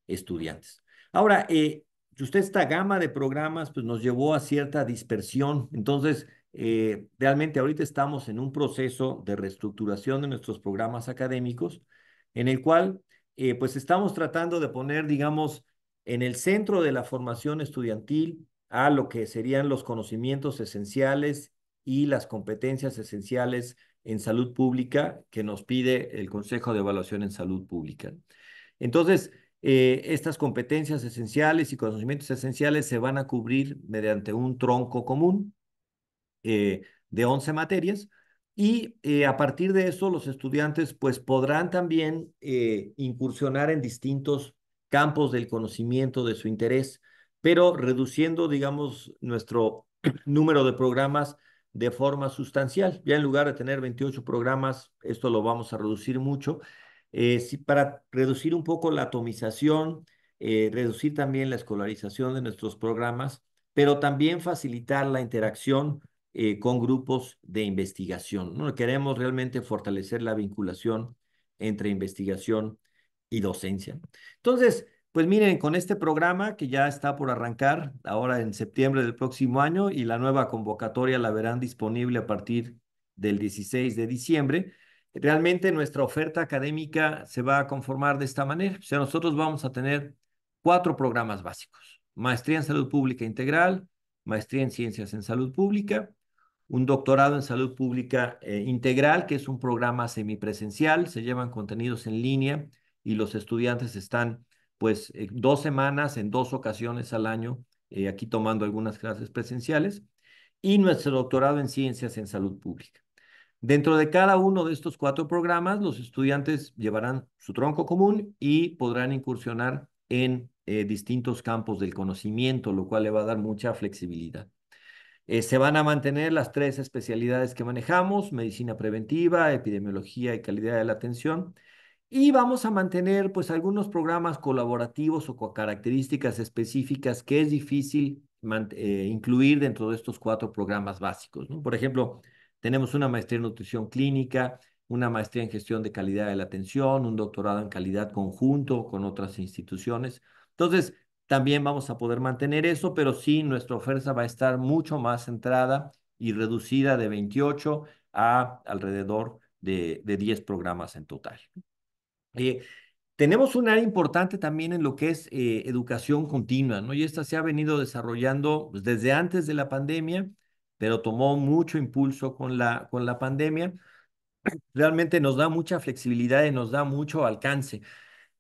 estudiantes. Ahora, usted esta gama de programas pues, nos llevó a cierta dispersión. Entonces, realmente ahorita estamos en un proceso de reestructuración de nuestros programas académicos, en el cual pues estamos tratando de poner, digamos, en el centro de la formación estudiantil a lo que serían los conocimientos esenciales y las competencias esenciales en salud pública que nos pide el Consejo de Evaluación en Salud Pública. Entonces, estas competencias esenciales y conocimientos esenciales se van a cubrir mediante un tronco común de 11 materias. Y a partir de eso, los estudiantes pues podrán también incursionar en distintos campos del conocimiento de su interés, pero reduciendo, digamos, nuestro número de programas de forma sustancial. Ya en lugar de tener 28 programas, esto lo vamos a reducir mucho, sí, para reducir un poco la atomización, reducir también la escolarización de nuestros programas, pero también facilitar la interacción con grupos de investigación, ¿no? Queremos realmente fortalecer la vinculación entre investigación y docencia. Entonces, pues miren, con este programa que ya está por arrancar ahora en septiembre del próximo año y la nueva convocatoria la verán disponible a partir del 16 de diciembre, realmente nuestra oferta académica se va a conformar de esta manera. O sea, nosotros vamos a tener 4 programas básicos: maestría en salud pública integral, maestría en ciencias en salud pública, un doctorado en salud pública integral, que es un programa semipresencial. Se llevan contenidos en línea y los estudiantes están pues 2 semanas en 2 ocasiones al año aquí tomando algunas clases presenciales, y nuestro doctorado en ciencias en salud pública. Dentro de cada uno de estos 4 programas, los estudiantes llevarán su tronco común y podrán incursionar en distintos campos del conocimiento, lo cual le va a dar mucha flexibilidad. Se van a mantener las 3 especialidades que manejamos: medicina preventiva, epidemiología y calidad de la atención. Y vamos a mantener pues algunos programas colaborativos o con características específicas que es difícil incluir dentro de estos 4 programas básicos, ¿no? Por ejemplo, tenemos una maestría en nutrición clínica, una maestría en gestión de calidad de la atención, un doctorado en calidad conjunto con otras instituciones. Entonces, también vamos a poder mantener eso, pero sí nuestra oferta va a estar mucho más centrada y reducida de 28 a alrededor de 10 programas en total. Eh, Tenemos un área importante también en lo que es educación continua, ¿no? Y esta se ha venido desarrollando pues, desde antes de la pandemia, pero tomó mucho impulso con la pandemia. Realmente nos da mucha flexibilidad y nos da mucho alcance.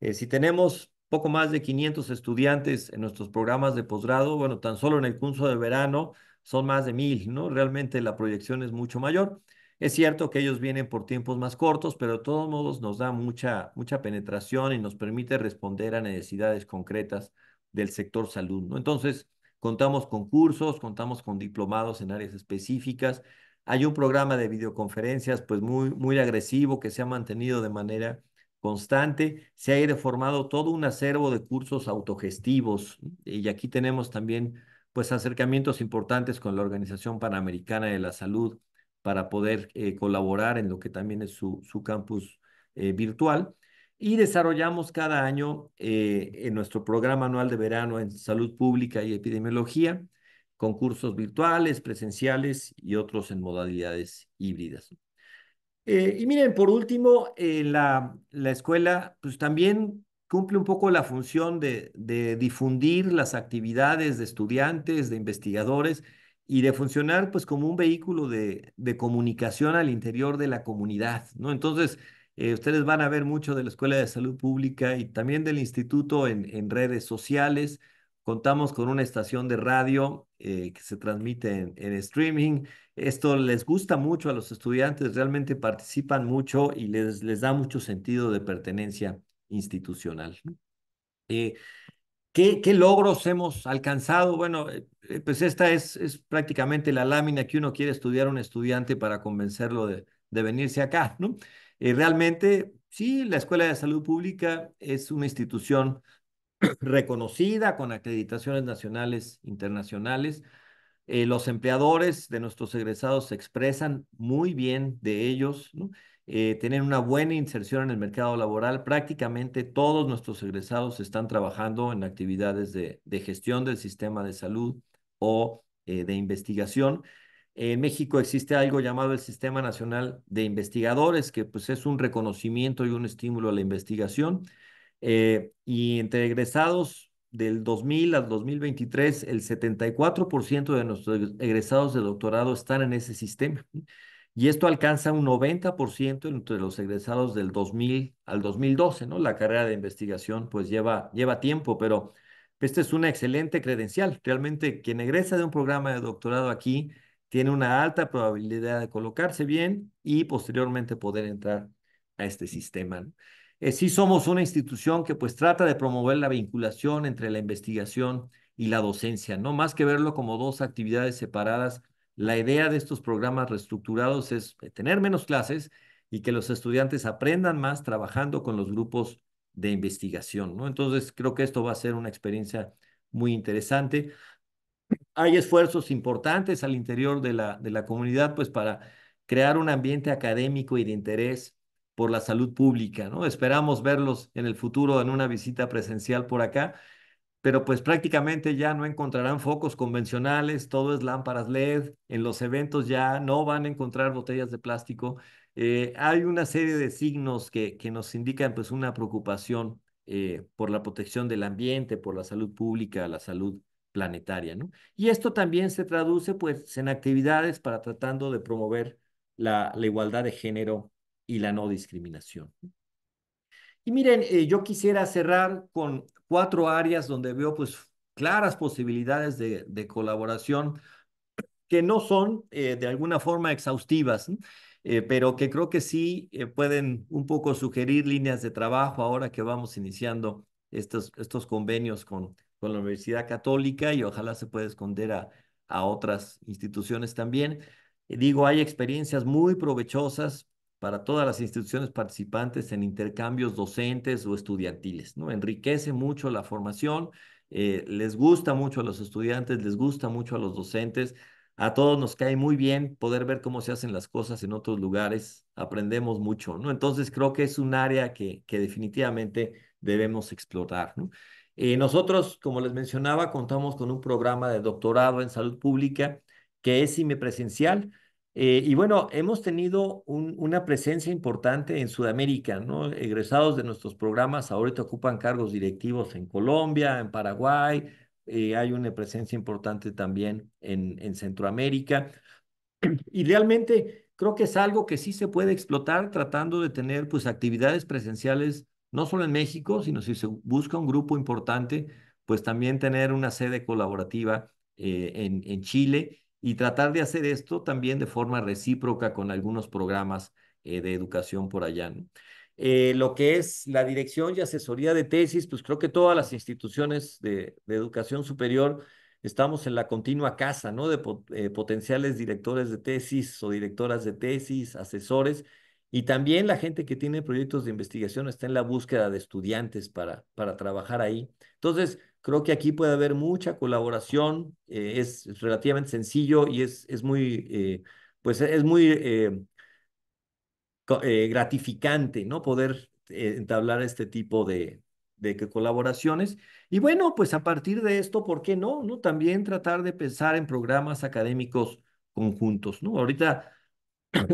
Si tenemos poco más de 500 estudiantes en nuestros programas de posgrado, bueno, tan solo en el curso de verano son más de 1000, ¿no? Realmente la proyección es mucho mayor. Es cierto que ellos vienen por tiempos más cortos, pero de todos modos nos da mucha penetración y nos permite responder a necesidades concretas del sector salud, ¿no? Entonces, contamos con cursos, contamos con diplomados en áreas específicas. Hay un programa de videoconferencias, pues muy agresivo, que se ha mantenido de manera constante. Se ha ido formado todo un acervo de cursos autogestivos, y aquí tenemos también pues acercamientos importantes con la Organización Panamericana de la Salud para poder colaborar en lo que también es su campus virtual. Y desarrollamos cada año en nuestro programa anual de verano en salud pública y epidemiología, concursos virtuales, presenciales y otros en modalidades híbridas. Y miren, por último, la escuela pues también cumple un poco la función de difundir las actividades de estudiantes, de investigadores, y de funcionar pues como un vehículo de comunicación al interior de la comunidad, ¿no? Entonces, Ustedes van a ver mucho de la Escuela de Salud Pública y también del instituto en redes sociales. Contamos con una estación de radio que se transmite en streaming. Esto les gusta mucho a los estudiantes, realmente participan mucho y les da mucho sentido de pertenencia institucional. Eh, ¿Qué logros hemos alcanzado? Bueno, pues esta es prácticamente la lámina que uno quiere estudiar a un estudiante para convencerlo de venirse acá, ¿no? Realmente, sí, la Escuela de Salud Pública es una institución reconocida con acreditaciones nacionales, internacionales. Los empleadores de nuestros egresados se expresan muy bien de ellos, ¿no? Tienen una buena inserción en el mercado laboral. Prácticamente todos nuestros egresados están trabajando en actividades de gestión del sistema de salud o de investigación. En México existe algo llamado el Sistema Nacional de Investigadores, que pues es un reconocimiento y un estímulo a la investigación. Y entre egresados del 2000 al 2023, el 74% de nuestros egresados de doctorado están en ese sistema. Y esto alcanza un 90% entre los egresados del 2000 al 2012, ¿no? La carrera de investigación pues lleva tiempo, pero esta es una excelente credencial. Realmente quien egresa de un programa de doctorado aquí tiene una alta probabilidad de colocarse bien y posteriormente poder entrar a este sistema, ¿no? Sí somos una institución que pues trata de promover la vinculación entre la investigación y la docencia, ¿no? Más que verlo como dos actividades separadas, la idea de estos programas reestructurados es tener menos clases y que los estudiantes aprendan más trabajando con los grupos de investigación, ¿no? Entonces creo que esto va a ser una experiencia muy interesante. Hay esfuerzos importantes al interior de la comunidad, pues para crear un ambiente académico y de interés por la salud pública, ¿no? Esperamos verlos en el futuro en una visita presencial por acá, pero pues prácticamente ya no encontrarán focos convencionales, todo es lámparas LED, en los eventos ya no van a encontrar botellas de plástico. Hay una serie de signos que nos indican pues una preocupación por la protección del ambiente, por la salud pública, la salud planetaria, ¿no? Y esto también se traduce pues en actividades para tratando de promover la igualdad de género y la no discriminación. Y miren, yo quisiera cerrar con 4 áreas donde veo pues claras posibilidades de colaboración que no son de alguna forma exhaustivas, ¿no? Pero que creo que sí pueden un poco sugerir líneas de trabajo ahora que vamos iniciando estos convenios con la Universidad Católica y ojalá se pueda esconder a otras instituciones también. Digo, hay experiencias muy provechosas para todas las instituciones participantes en intercambios docentes o estudiantiles, ¿no? Enriquece mucho la formación, les gusta mucho a los estudiantes, les gusta mucho a los docentes. A todos nos cae muy bien poder ver cómo se hacen las cosas en otros lugares, aprendemos mucho, ¿no? Entonces creo que es un área que definitivamente debemos explorar, ¿no? Nosotros, como les mencionaba, contamos con un programa de doctorado en salud pública que es semipresencial. Y bueno, hemos tenido una presencia importante en Sudamérica, ¿no? Egresados de nuestros programas ahorita ocupan cargos directivos en Colombia, en Paraguay, hay una presencia importante también en Centroamérica. Y realmente creo que es algo que sí se puede explotar tratando de tener pues actividades presenciales, no solo en México, sino si se busca un grupo importante, pues también tener una sede colaborativa en Chile y tratar de hacer esto también de forma recíproca con algunos programas de educación por allá, ¿no? Lo que es la dirección y asesoría de tesis, pues creo que todas las instituciones de educación superior estamos en la continua caza, ¿no? De potenciales directores de tesis o directoras de tesis, asesores, y también la gente que tiene proyectos de investigación está en la búsqueda de estudiantes para trabajar ahí. Entonces, creo que aquí puede haber mucha colaboración, es relativamente sencillo y es muy, pues es muy gratificante, ¿no? Poder entablar este tipo de colaboraciones. Y bueno, pues a partir de esto, ¿por qué no? ¿No? También tratar de pensar en programas académicos conjuntos, ¿no? Ahorita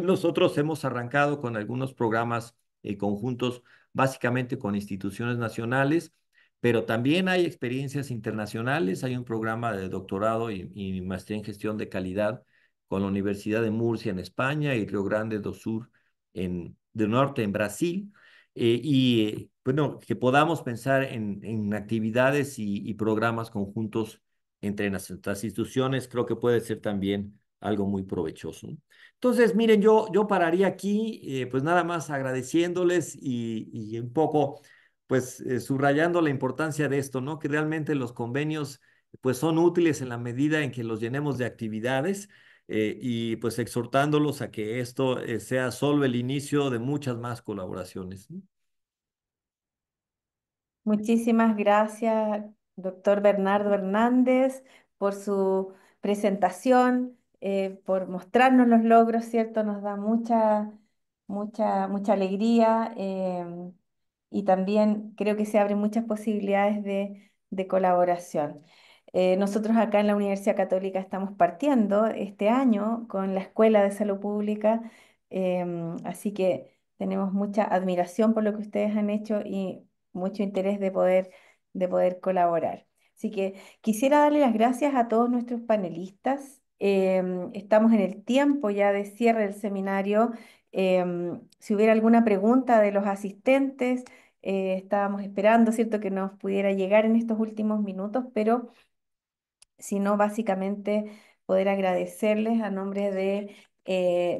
nosotros hemos arrancado con algunos programas conjuntos, básicamente con instituciones nacionales, pero también hay experiencias internacionales. Hay un programa de doctorado y maestría en gestión de calidad con la Universidad de Murcia en España y Río Grande do Sur del Norte en Brasil. Bueno, que podamos pensar en actividades y programas conjuntos entre nuestras instituciones, creo que puede ser también algo muy provechoso. Entonces, miren, yo pararía aquí, pues nada más agradeciéndoles y un poco, pues subrayando la importancia de esto, ¿no? Que realmente los convenios, pues son útiles en la medida en que los llenemos de actividades y pues exhortándolos a que esto sea solo el inicio de muchas más colaboraciones, ¿no? Muchísimas gracias, doctor Bernardo Hernández, por su presentación, por mostrarnos los logros, ¿cierto? Nos da mucha alegría y también creo que se abren muchas posibilidades de colaboración. Nosotros acá en la Universidad Católica estamos partiendo este año con la Escuela de Salud Pública, así que tenemos mucha admiración por lo que ustedes han hecho y mucho interés de poder colaborar. Así que quisiera darle las gracias a todos nuestros panelistas. Estamos en el tiempo ya de cierre del seminario. Si hubiera alguna pregunta de los asistentes, estábamos esperando, ¿cierto?, que nos pudiera llegar en estos últimos minutos, pero sino básicamente poder agradecerles a nombre de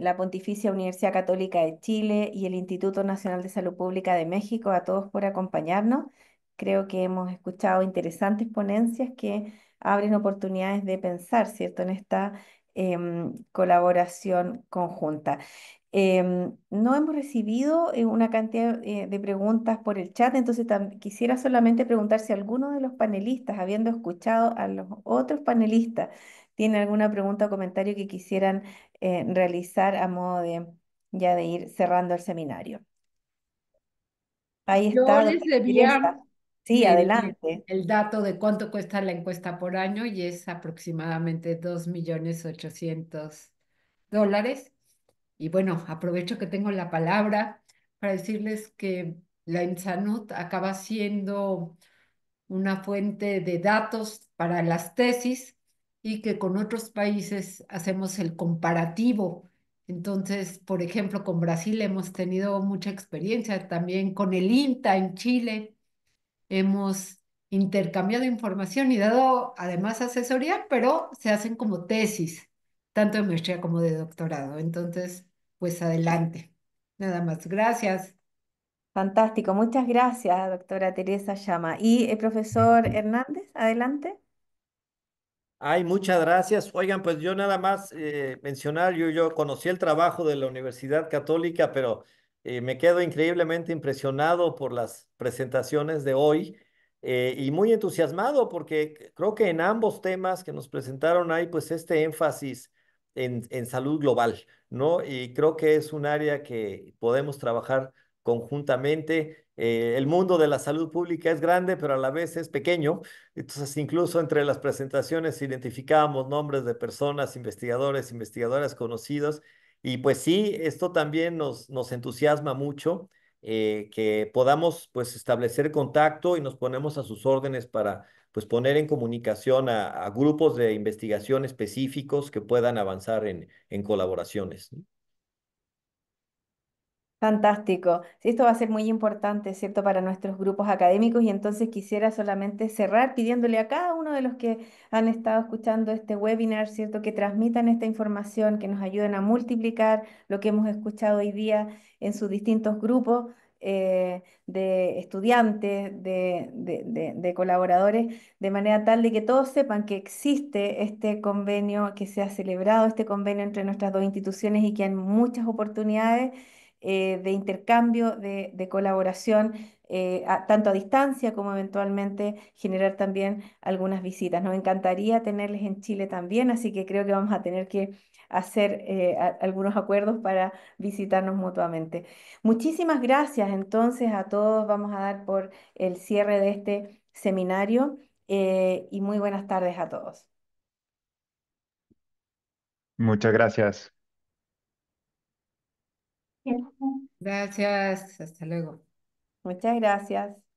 la Pontificia Universidad Católica de Chile y el Instituto Nacional de Salud Pública de México, a todos por acompañarnos. Creo que hemos escuchado interesantes ponencias que abren oportunidades de pensar, ¿cierto?, en esta colaboración conjunta. No hemos recibido una cantidad de preguntas por el chat, entonces quisiera solamente preguntar si alguno de los panelistas, habiendo escuchado a los otros panelistas, tiene alguna pregunta o comentario que quisieran realizar a modo de ya de ir cerrando el seminario. Ahí Yo está, les doctora debía Teresa. Sí, adelante. el dato de cuánto cuesta la encuesta por año y es aproximadamente 2.800.000 dólares. Y bueno, aprovecho que tengo la palabra para decirles que la INSANUD acaba siendo una fuente de datos para las tesis y que con otros países hacemos el comparativo. Entonces, por ejemplo, con Brasil hemos tenido mucha experiencia, también con el INTA en Chile hemos intercambiado información y dado además asesoría, pero se hacen como tesis, tanto de maestría como de doctorado. Entonces, pues adelante. Nada más. Gracias. Fantástico. Muchas gracias, doctora Teresa Llama. Y el profesor Hernández, adelante. Ay, muchas gracias. Oigan, pues yo nada más mencionar, yo conocí el trabajo de la Universidad Católica, pero me quedo increíblemente impresionado por las presentaciones de hoy y muy entusiasmado porque creo que en ambos temas que nos presentaron hay pues este énfasis en salud global, ¿no? Y creo que es un área que podemos trabajar conjuntamente. El mundo de la salud pública es grande, pero a la vez es pequeño. Entonces, incluso entre las presentaciones identificábamos nombres de personas, investigadores, investigadoras conocidos. Y pues sí, esto también nos entusiasma mucho que podamos pues establecer contacto y nos ponemos a sus órdenes para pues poner en comunicación a grupos de investigación específicos que puedan avanzar en colaboraciones, ¿no? Fantástico. Sí, esto va a ser muy importante, ¿cierto?, para nuestros grupos académicos y entonces quisiera solamente cerrar pidiéndole a cada uno de los que han estado escuchando este webinar, ¿cierto?, que transmitan esta información, que nos ayuden a multiplicar lo que hemos escuchado hoy día en sus distintos grupos de estudiantes, de colaboradores, de manera tal de que todos sepan que existe este convenio, que se ha celebrado este convenio entre nuestras dos instituciones y que hay muchas oportunidades de intercambio, de colaboración, tanto a distancia como eventualmente generar también algunas visitas. Nos encantaría tenerles en Chile también, así que creo que vamos a tener que hacer algunos acuerdos para visitarnos mutuamente. Muchísimas gracias entonces a todos. Vamos a dar por el cierre de este seminario y muy buenas tardes a todos. Muchas gracias. Gracias. Hasta luego. Muchas gracias.